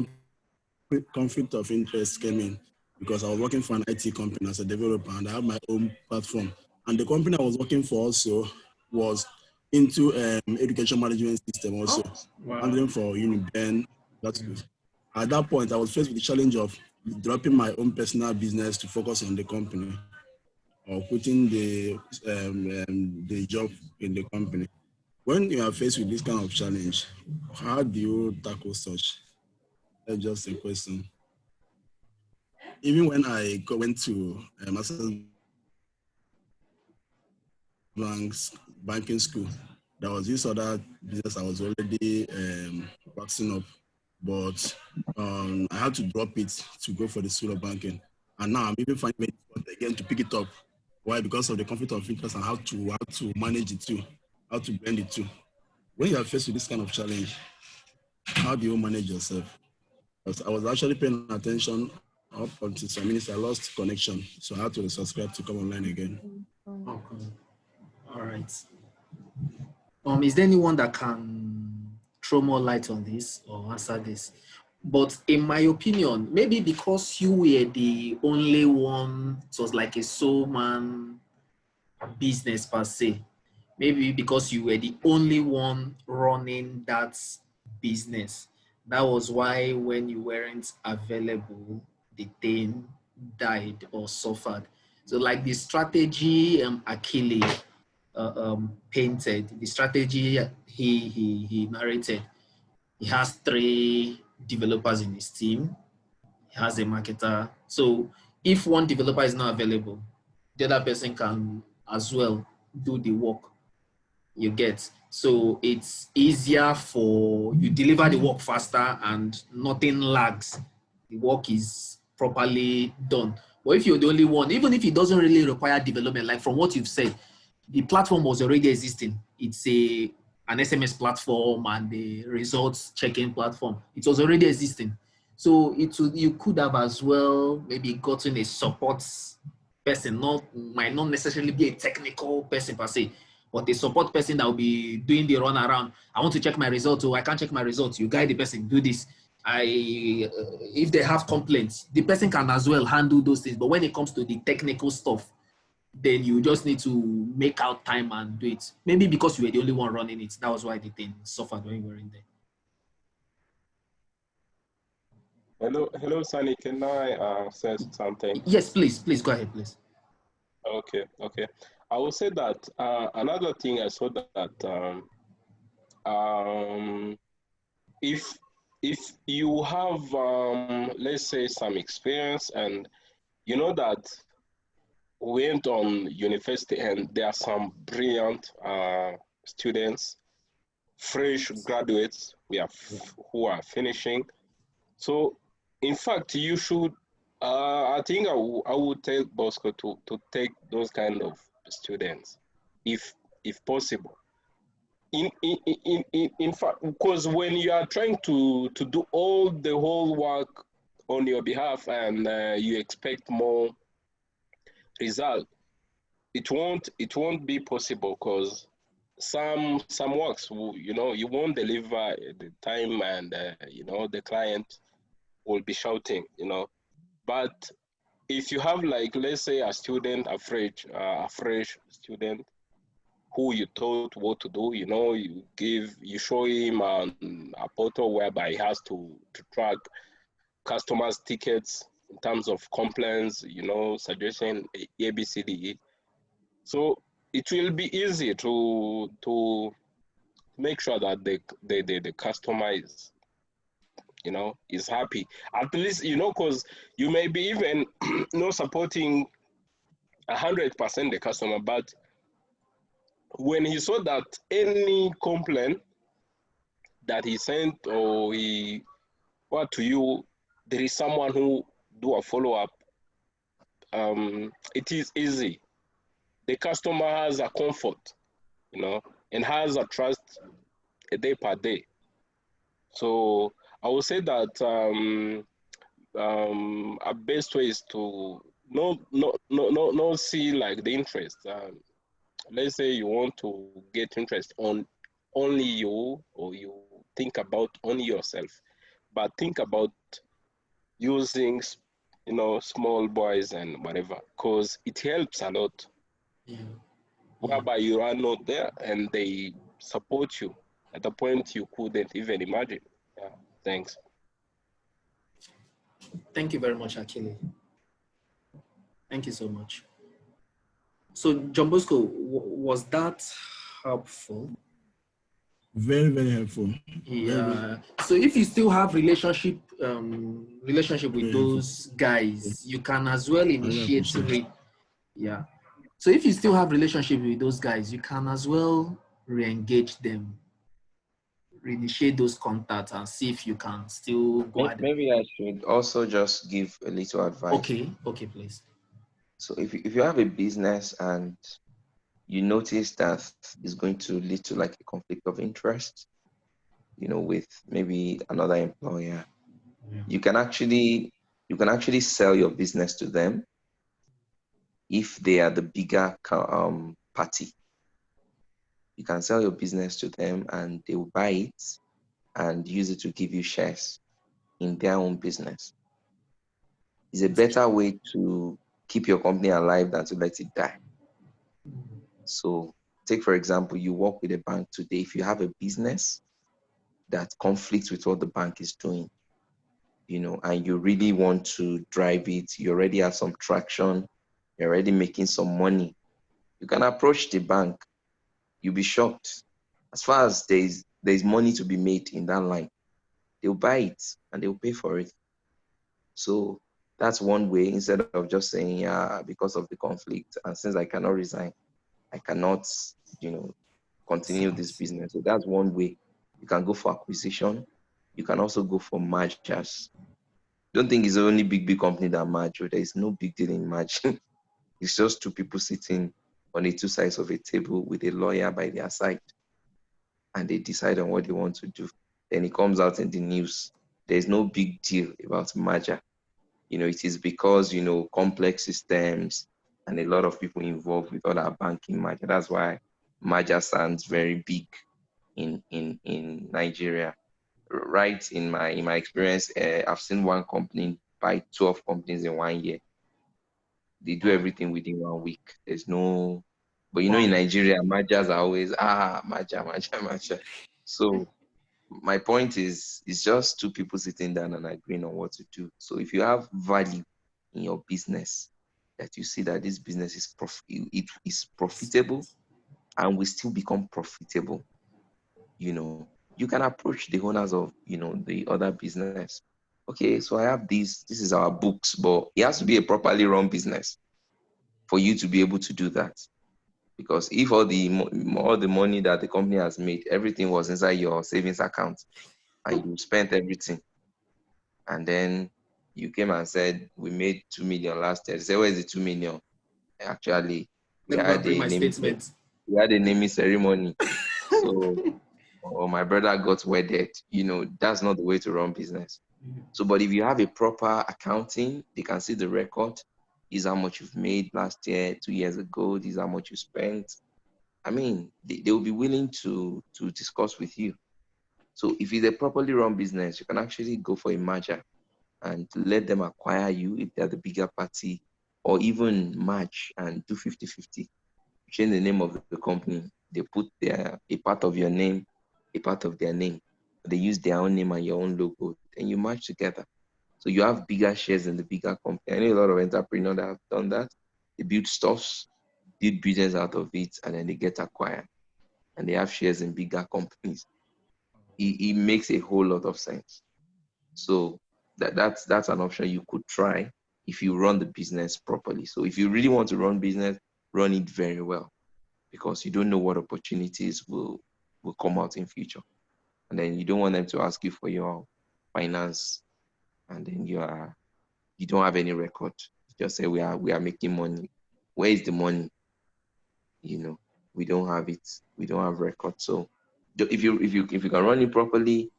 conflict of interest came in because I was working for an IT company as a developer, and I have my own platform. And the company I was working for also was into education management system also, handling for Uniben. That's good. At that point, I was faced with the challenge of dropping my own personal business to focus on the company, or quitting the job in the company. When you are faced with this kind of challenge, how do you tackle such? That's just a question. Even when I went to Access Bank's banking school, there was this other business I was already waxing up, but I had to drop it to go for the school of banking. And now I'm even finding it again to pick it up. Why? Because of the conflict of interest and how to manage it too, how to blend it too. When you are faced with this kind of challenge, how do you manage yourself? Because I was actually paying attention up until some minutes. I lost connection, so I had to subscribe to come online again. Okay. All right. Is there anyone that can throw more light on this or answer this? But in my opinion, maybe because you were the only one, it was like a sole man business per se. Maybe because you were the only one running that business. That was why when you weren't available, the thing died or suffered. So like the strategy Achilles painted, the strategy he narrated, he has 3 developers in his team. He has a marketer. So if one developer is not available, the other person can as well do the work. You get. So it's easier for you deliver the work faster and nothing lags. The work is properly done. But if you're the only one, even if it doesn't really require development, like from what you've said, the platform was already existing. It's an SMS platform and the results checking platform. It was already existing. So you could have as well maybe gotten a support person, might not necessarily be a technical person per se, but a support person that will be doing the run around. I want to check my results, or I can't check my results. You guide the person, do this. If they have complaints, the person can as well handle those things. But when it comes to the technical stuff, then you just need to make out time and do it. Maybe because you were the only one running it, that was why the thing suffered when you were in there. Hello, Sunny. Can I say something? Yes, please go ahead, please. Okay. I will say that another thing I saw that if you have let's say some experience and you know that went on university and there are some brilliant students, fresh graduates who are finishing. So in fact, you should I think I would tell Bosco to take those kind of students, if possible. In fact, because when you are trying to do all the whole work on your behalf and you expect more result, it won't be possible, because some works you won't deliver at the time, and the client will be shouting. But if you have, like, let's say a student, a fresh student who you taught what to do, you show him a portal whereby he has to track customers' tickets in terms of complaints, suggestion, ABCDE. So it will be easy to make sure that the customer is happy. At least, because you may be even not supporting 100% the customer, but when he saw that any complaint that he sent or he what to you, there is someone who do a follow-up, it is easy. The customer has a comfort, and has a trust a day per day. So I would say that a best way is to not see like the interest. Let's say you want to get interest on only you, or you think about only yourself, but think about using small boys and whatever, because it helps a lot, Yeah. whereby you are not there and they support you at a point you couldn't even imagine. Yeah, thanks. Thank you very much, Akili. Thank you so much. So, John Bosco, was that helpful? Very, very helpful. Yeah. So if you still have relationship with Very those guys, you can as well really initiate appreciate. yeah. So if you still have relationship with those guys, you can as well re-engage them, reinitiate those contacts, and see if you can still go ahead. Maybe I should also just give a little advice. Okay, please. So if you have a business and you notice that it's going to lead to like a conflict of interest, with maybe another employer, Yeah. you can actually sell your business to them if they are the bigger party. You can sell your business to them and they will buy it and use it to give you shares in their own business. It's a better way to keep your company alive than to let it die. So take, for example, you work with a bank today. If you have a business that conflicts with what the bank is doing, and you really want to drive it, you already have some traction, you're already making some money, you can approach the bank. You'll be shocked. As far as there's money to be made in that line, they'll buy it and they'll pay for it. So that's one way, instead of just saying, yeah, because of the conflict, and since I cannot resign, I cannot, continue this business. So that's one way. You can go for acquisition. You can also go for mergers. Don't think it's the only big company that merge. There is no big deal in merging. It's just two people sitting on the two sides of a table with a lawyer by their side, and they decide on what they want to do. Then it comes out in the news. There's no big deal about merger. It is because, complex systems and a lot of people involved with other banking merger. That's why merger sounds very big in Nigeria. Right, in my experience, I've seen one company buy 12 companies in 1 year. They do everything within 1 week. There's no, but in Nigeria, mergers are always merger. So my point is, it's just two people sitting down and agreeing on what to do. So if you have value in your business, that you see that this business is profitable and will still become profitable, you can approach the owners of, the other business. Okay, so I have this is our books, but it has to be a properly run business for you to be able to do that. Because if all the money that the company has made, everything was inside your savings account, and you spent everything, and then you came and said we made 2 million last year. They said, where is the 2 million? Actually, we Let me go had and bring a my naming statement. ceremony. So, or my brother got wedded. You know, that's not the way to run business. So, but if you have a proper accounting, they can see the record. This is how much you've made last year, 2 years ago. This is how much you spent. I mean, they will be willing to discuss with you. So if it's a properly run business, you can actually go for a merger and let them acquire you if they're the bigger party, or even match and do 50-50. Change the name of the company. They put a part of your name, a part of their name. They use their own name and your own logo, and you match together. So you have bigger shares in the bigger company. I know a lot of entrepreneurs that have done that. They build stuffs, build business out of it, and then they get acquired. And they have shares in bigger companies. It makes a whole lot of sense. So that's an option you could try if you run the business properly. So if you really want to run business, run it very well, because you don't know what opportunities will come out in future. And then you don't want them to ask you for your finance, and then you don't have any record. You just say we are making money. Where is the money? You know, we don't have it. We don't have record. So if you can run it properly,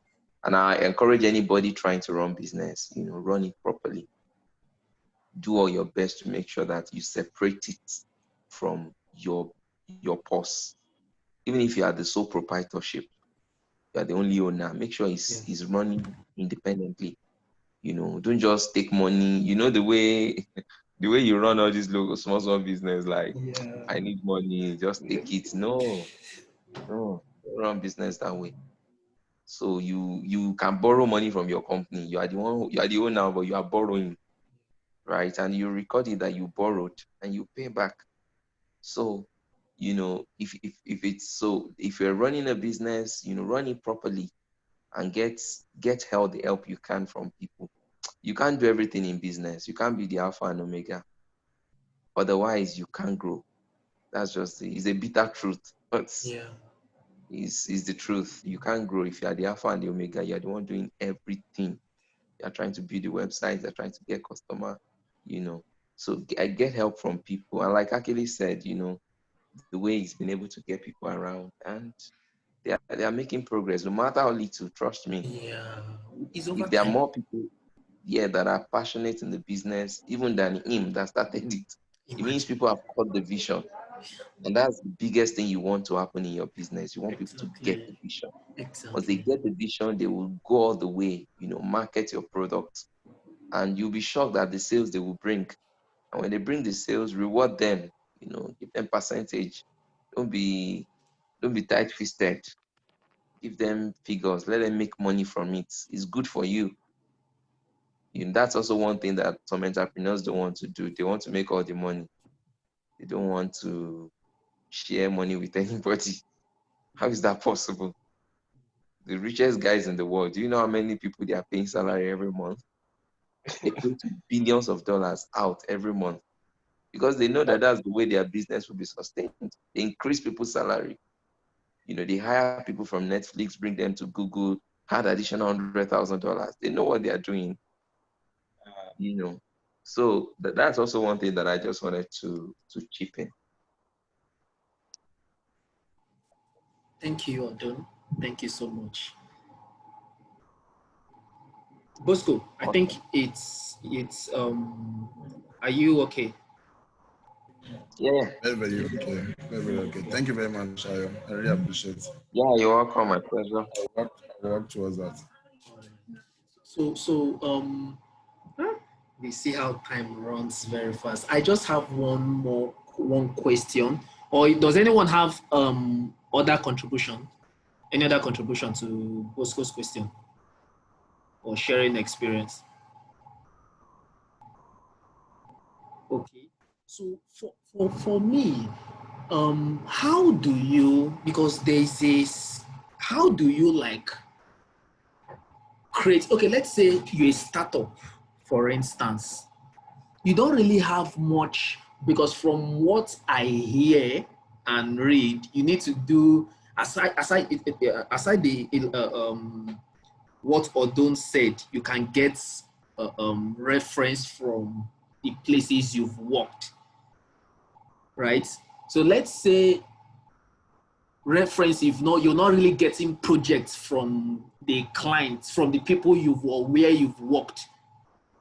and I encourage anybody trying to run business, you know, run it properly. Do all your best to make sure that you separate it from your purse. Even if you are the sole proprietorship, you are the only owner, make sure it's running independently. You know, don't just take money. You know, the way you run all these local small business, like I need money, just take it. No, don't run business that way. So you can borrow money from your company. You are the owner, but you are borrowing, right? And you record it that you borrowed and you pay back. So, you know, if you're running a business, you know, run it properly and get help the help you can from people. You can't do everything in business. You can't be the alpha and omega. Otherwise, you can't grow. That's just it's a bitter truth, but it's the truth. You can't grow if you are the alpha and the omega. You're the one doing everything. You're trying to build the website. You're trying to get customer. You know, so I get help from people. And like Akili said, you know, the way he's been able to get people around, and they are making progress. No matter how little, trust me. If there are more people that are passionate in the business, even than him that started it, it means people have caught the vision. And that's the biggest thing you want to happen in your business. You want people to get the vision. Once they get the vision, they will go all the way, you know, market your product. And you'll be shocked at the sales they will bring. And when they bring the sales, reward them, you know, give them percentage. Don't be tight-fisted. Give them figures. Let them make money from it. It's good for you. You know, that's also one thing that some entrepreneurs don't want to do. They want to make all the money. They don't want to share money with anybody. How is that possible? The richest guys in the world, do you know how many people they are paying salary every month? They put billions of dollars out every month because they know that that's the way their business will be sustained. They increase people's salary. You know, they hire people from Netflix, bring them to Google, add additional $100,000. They know what they are doing. You know, so that's also one thing that I just wanted to chip in. Thank you, Odon. Thank you so much. Bosco, I think it's are you okay? Yeah. Very okay. Very okay. Thank you very much, Ayo. I really appreciate it. Yeah, you're welcome, my pleasure. I work towards that. So we see how time runs very fast. I just have one question. Or does anyone have other contribution? Any other contribution to Bosco's question or sharing experience? Okay. So for me, how do you, because there's this, how do you like create, okay, let's say you're a startup, for instance, you don't really have much, because from what I hear and read, you need to do, aside the what Odon said, you can get reference from the places you've worked, right? So let's say reference, if not, you're not really getting projects from the clients, from the people or where you've worked,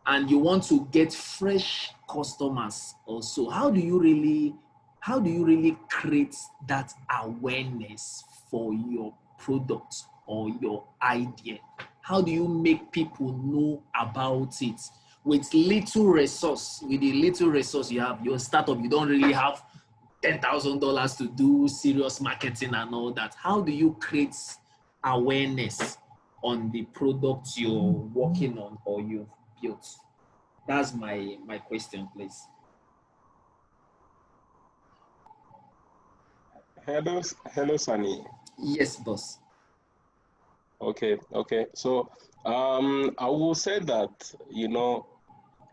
and you want to get fresh customers also. How do you really create that awareness for your product or your idea? How do you make people know about it with little resource? With the little resource you have, your startup, you don't really have $10,000 to do serious marketing and all that. How do you create awareness on the product you're working on or you've built? That's my question, please. Hello, Sunny. Yes, boss. Okay. So, I will say that,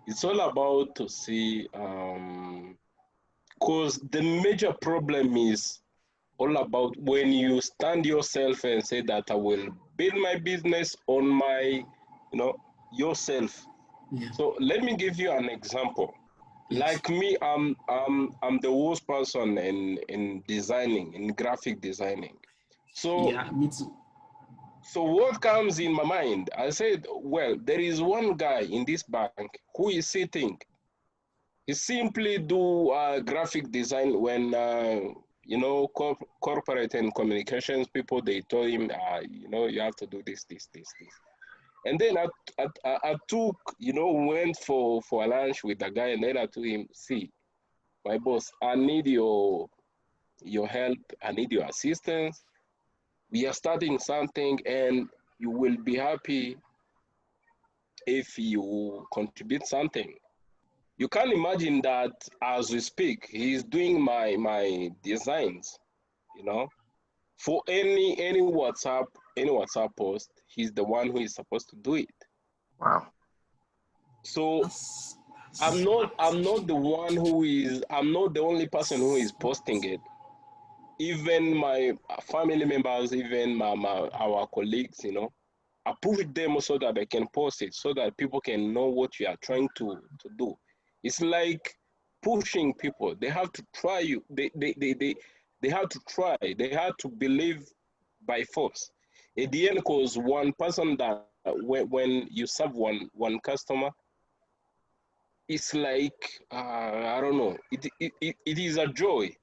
it's all about to see, because the major problem is all about when you stand yourself and say that I will build my business on my, yourself. Yeah. So let me give you an example. Yes. Like me, I'm the worst person in designing, in graphic designing. So Yeah, me too. So what comes in my mind? I said, well, there is one guy in this bank who is sitting. He simply do graphic design when corporate and communications people, they told him, you have to do this. And then I took, went for a lunch with the guy, and then I told him, see, my boss, I need your help. I need your assistance. We are starting something, and you will be happy if you contribute something. You can imagine that as we speak, he's doing my designs, for any WhatsApp post. He's the one who is supposed to do it. Wow. So I'm not the one I'm not the only person who is posting it. Even my family members, even our colleagues, I push them so that they can post it, so that people can know what you are trying to do. It's like pushing people. They have to try you. They have to try. They have to believe by force. At the end, because one person that when you serve one customer, it's like I don't know. It is a joy.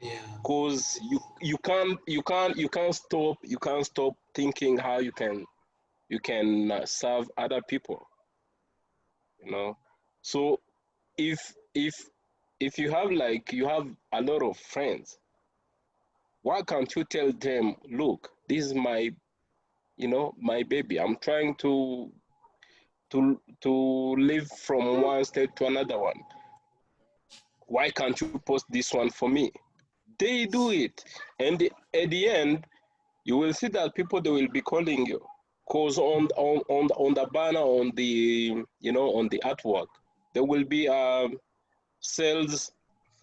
Yeah. Because you can't stop thinking how you can serve other people. So if you have a lot of friends, why can't you tell them, look, this is my baby. I'm trying to live from one state to another one. Why can't you post this one for me? They do it, and at the end, you will see that people, they will be calling you, cause on the banner, on the on the artwork, there will be a sales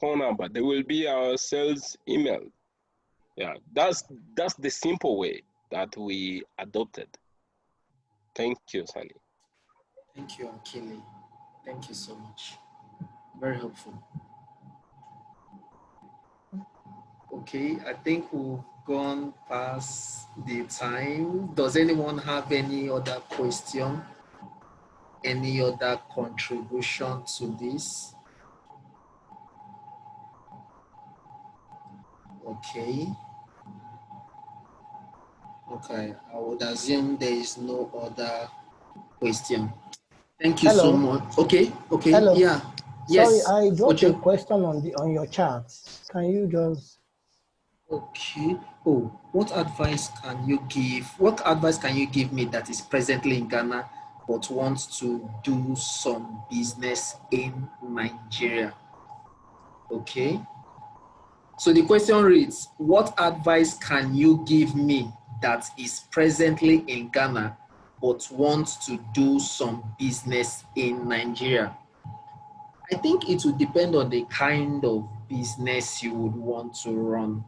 phone number. There will be a sales email. Yeah, that's the simple way that we adopted. Thank you, Sunny. Thank you, Akili. Thank you so much. Very helpful. Okay, I think we've gone past the time. Does anyone have any other question? Any other contribution to this? Okay. Okay, I would assume there is no other question. Thank you so much. Okay. Hello. Yeah. Sorry, Yes. I dropped a question on your chat. Can you just... Okay. Oh, what advice can you give me that is presently in Ghana but wants to do some business in Nigeria? Okay. So the question reads, what advice can you give me that is presently in Ghana but wants to do some business in Nigeria? I think it would depend on the kind of business you would want to run.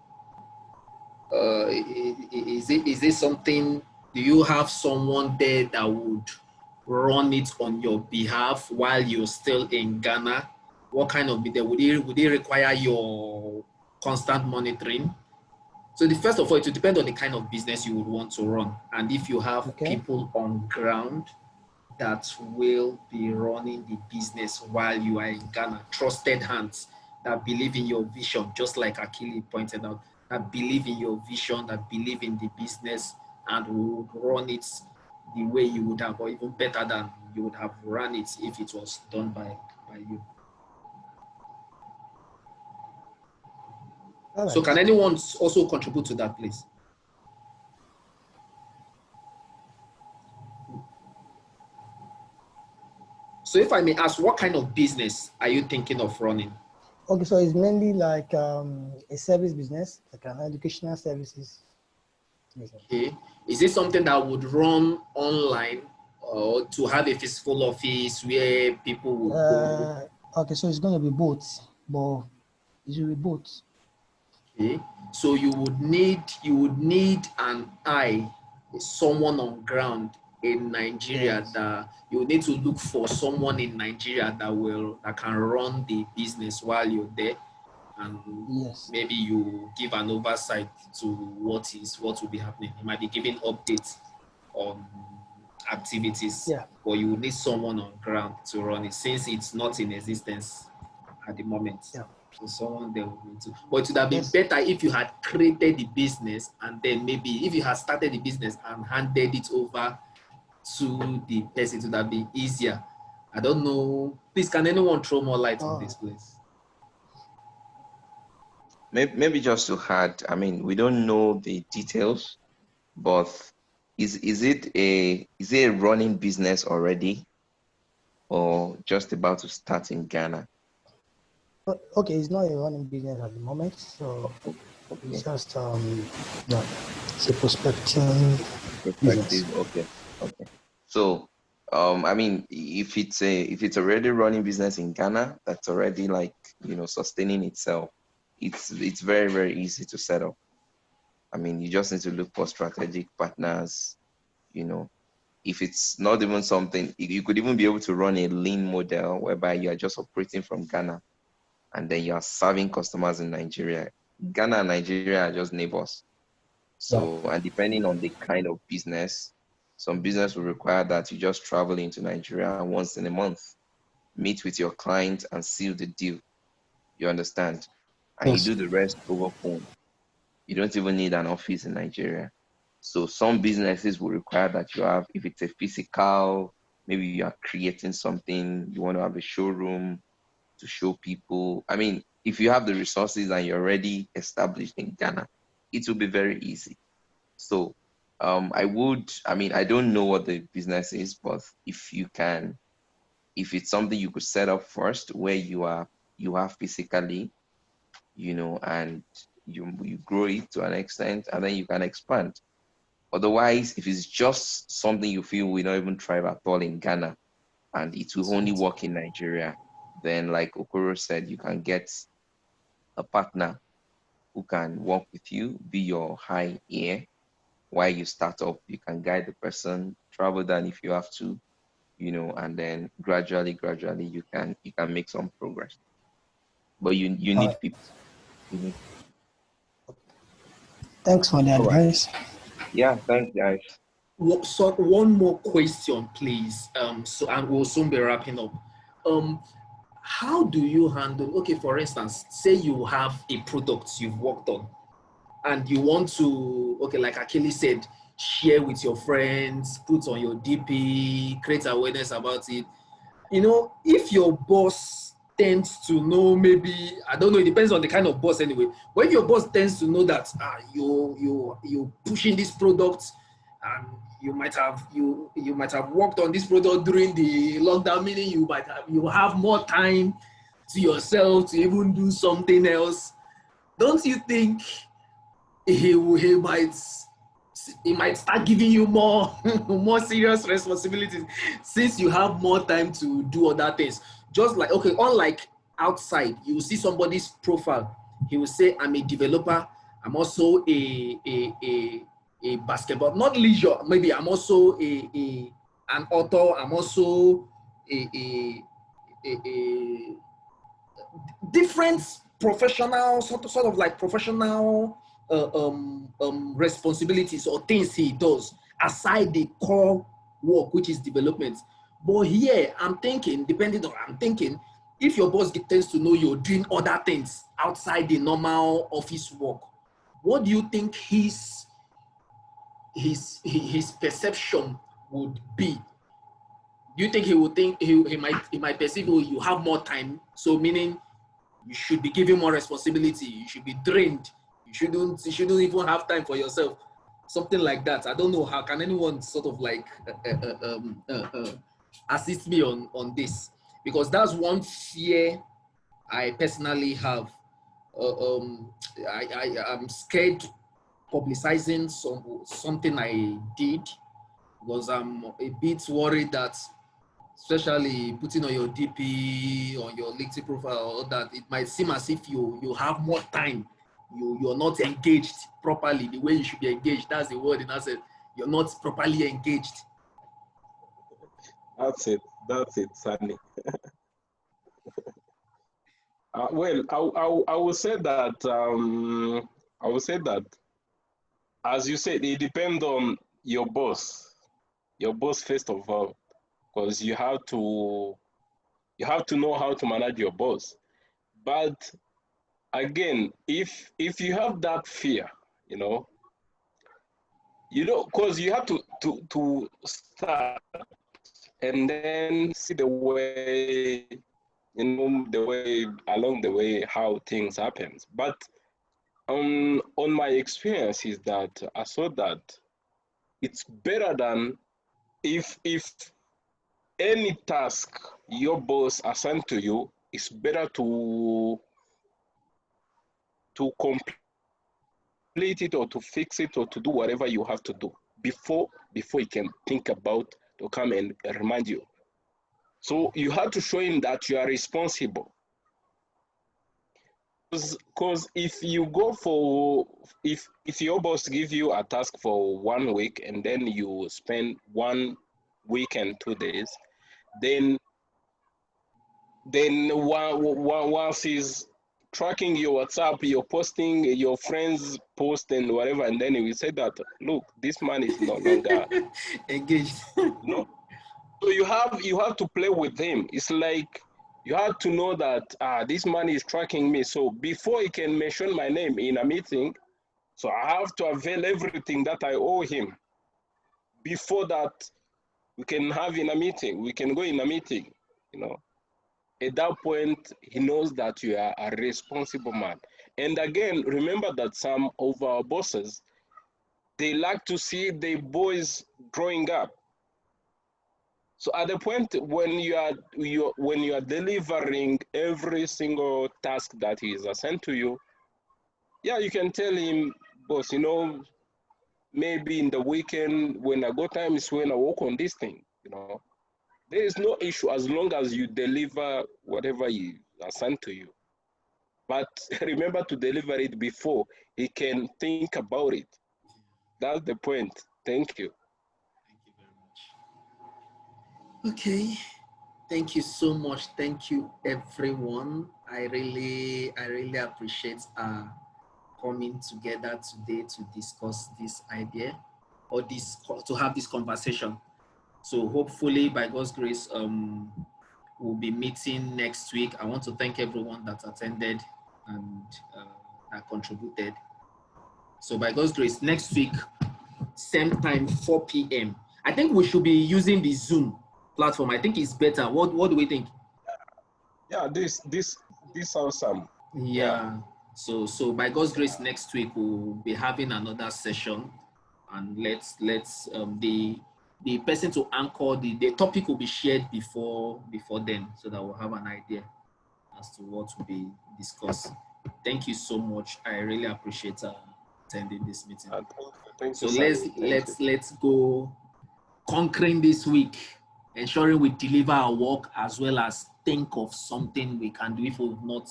Is it something, do you have someone there that would run it on your behalf while you're still in Ghana? What kind of business? Would it require your constant monitoring? So the first of all, it will depend on the kind of business you would want to run. And if you have people on ground that will be running the business while you are in Ghana, trusted hands that believe in your vision, just like Akili pointed out, that believe in your vision, that believe in the business and would run it the way you would have, or even better than you would have run it if it was done by you. Right. So can anyone also contribute to that, please? So if I may ask, what kind of business are you thinking of running? Okay, so it's mainly like a service business, like an educational services. Okay. Is it something that would run online or to have a physical office where people would go? Okay, so it's going to be both, but it will be both. Okay. So you would need an eye, someone on ground in Nigeria. Yes. That you would need to look for someone in Nigeria that can run the business while you're there, and yes, maybe you give an oversight to what will be happening. You might be giving updates on activities, yeah, but you would need someone on ground to run it since it's not in existence at the moment. Yeah. So someone there would need to. But it would have been better if you had created the business and then maybe if you had started the business and handed it over to the person, it would have been easier. I don't know. Please, can anyone throw more light on this, please? Maybe just to add, I mean, we don't know the details, but is it a running business already, or just about to start in Ghana? Okay, it's not a running business at the moment, so it's just it's a prospecting business. Okay. So I mean, if it's already running business in Ghana, that's already like, you know, sustaining itself, it's very, very easy to set up. I mean, you just need to look for strategic partners. You know, if it's not even something, you could even be able to run a lean model whereby you are just operating from Ghana and then you are serving customers in Nigeria. Ghana and Nigeria are just neighbors. So, and depending on the kind of business, some business will require that you just travel into Nigeria once in a month, meet with your client and seal the deal. You understand? And you do the rest over phone. You don't even need an office in Nigeria. So some businesses will require that you have, if it's a physical, maybe you are creating something, you want to have a showroom to show people. I mean, if you have the resources and you're already established in Ghana, it will be very easy. So I don't know what the business is, but if it's something you could set up first where you have physically, you know, and you grow it to an extent and then you can expand. Otherwise, if it's just something you feel we don't even thrive at all in Ghana and it will only work in Nigeria, then like Okoro said, you can get a partner who can work with you, be your high ear. While you start up, you can guide the person, travel down if you have to, you know, and then gradually you can make some progress. But you need people. Mm-hmm. Thanks for the advice. Yeah, thanks, guys. So one more question, please. And we'll soon be wrapping up. How do you handle? Okay, for instance, say you have a product you've worked on, and you want to, okay, like Akili said, share with your friends, put on your DP, create awareness about it. You know, if your boss tends to know, maybe, I don't know, it depends on the kind of boss anyway. But if your boss tends to know that you're pushing this product and you might have worked on this product during the lockdown, meaning you have more time to yourself to even do something else. Don't you think he might start giving you more serious responsibilities since you have more time to do other things? Just like, okay, unlike outside, you will see somebody's profile. He will say, I'm a developer. I'm also a basketball, not leisure. Maybe I'm also an an author. I'm also a different professional, sort of like professional responsibilities or things he does aside the core work, which is development. But here, I'm thinking, if your boss tends to know you're doing other things outside the normal office work, what do you think his perception would be? Do you think he would think he might perceive, oh, you have more time, so meaning you should be given more responsibility, you should be drained, you shouldn't even have time for yourself, something like that. I don't know, how can anyone sort of like assist me on this? Because that's one fear I personally have. I'm scared publicizing something I did, because I'm a bit worried that, especially putting on your DP, on your LinkedIn profile, or that it might seem as if you have more time. You're not engaged properly the way you should be engaged. That's the word in essence. You're not properly engaged. That's it, Sunny. Well, I will say that as you said, it depends on your boss first of all, because you have to know how to manage your boss. But again, if you have that fear, because you have to start and then see the way, along the way how things happens. But on my experience is that I saw that it's better than if any task your boss assigned to you, it's better to complete it or to fix it or to do whatever you have to do before you can think about to come and remind you. So you have to show him that you are responsible. Because if you go for, if your boss gives you a task for 1 week and then you spend 1 week and 2 days, then once he's tracking your WhatsApp, you're posting your friends' post and whatever, and then he will say that, look, this man is no longer engaged. So you have to play with him. It's like you have to know that this man is tracking me. So before he can mention my name in a meeting, so I have to avail everything that I owe him. Before that, we can have in a meeting. We can go in a meeting. At that point, he knows that you are a responsible man. And again, remember that some of our bosses, they like to see their boys growing up. So at the point when you are delivering every single task that he is assigned to you, yeah, you can tell him, boss, maybe in the weekend when I got time is when I work on this thing. There is no issue as long as you deliver whatever he assigned to you. But remember to deliver it before he can think about it. That's the point. Thank you. Okay, thank you so much. Thank you, everyone. I really appreciate coming together today to discuss this idea or to have this conversation. So hopefully, by God's grace, we'll be meeting next week. I want to thank everyone that attended and that contributed. So by God's grace, next week, same time, 4 p.m. I think we should be using the Zoom platform. I think it's better. What do we think? Yeah, this awesome. Yeah. So by God's grace, next week we'll be having another session, and let's the person to anchor the topic will be shared before then, so that we'll have an idea as to what will be discussed. Thank you so much. I really appreciate attending this meeting. Thank so you, let's go conquering this week, ensuring we deliver our work as well as think of something we can do. If we've not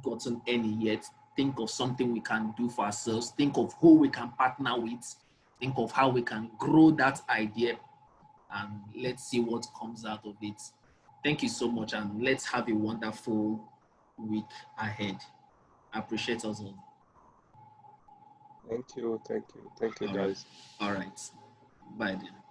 gotten any yet, think of something we can do for ourselves. Think of who we can partner with. Think of how we can grow that idea and let's see what comes out of it. Thank you so much, and let's have a wonderful week ahead. I appreciate us all. Thank you, All guys. right. All right. Bye then.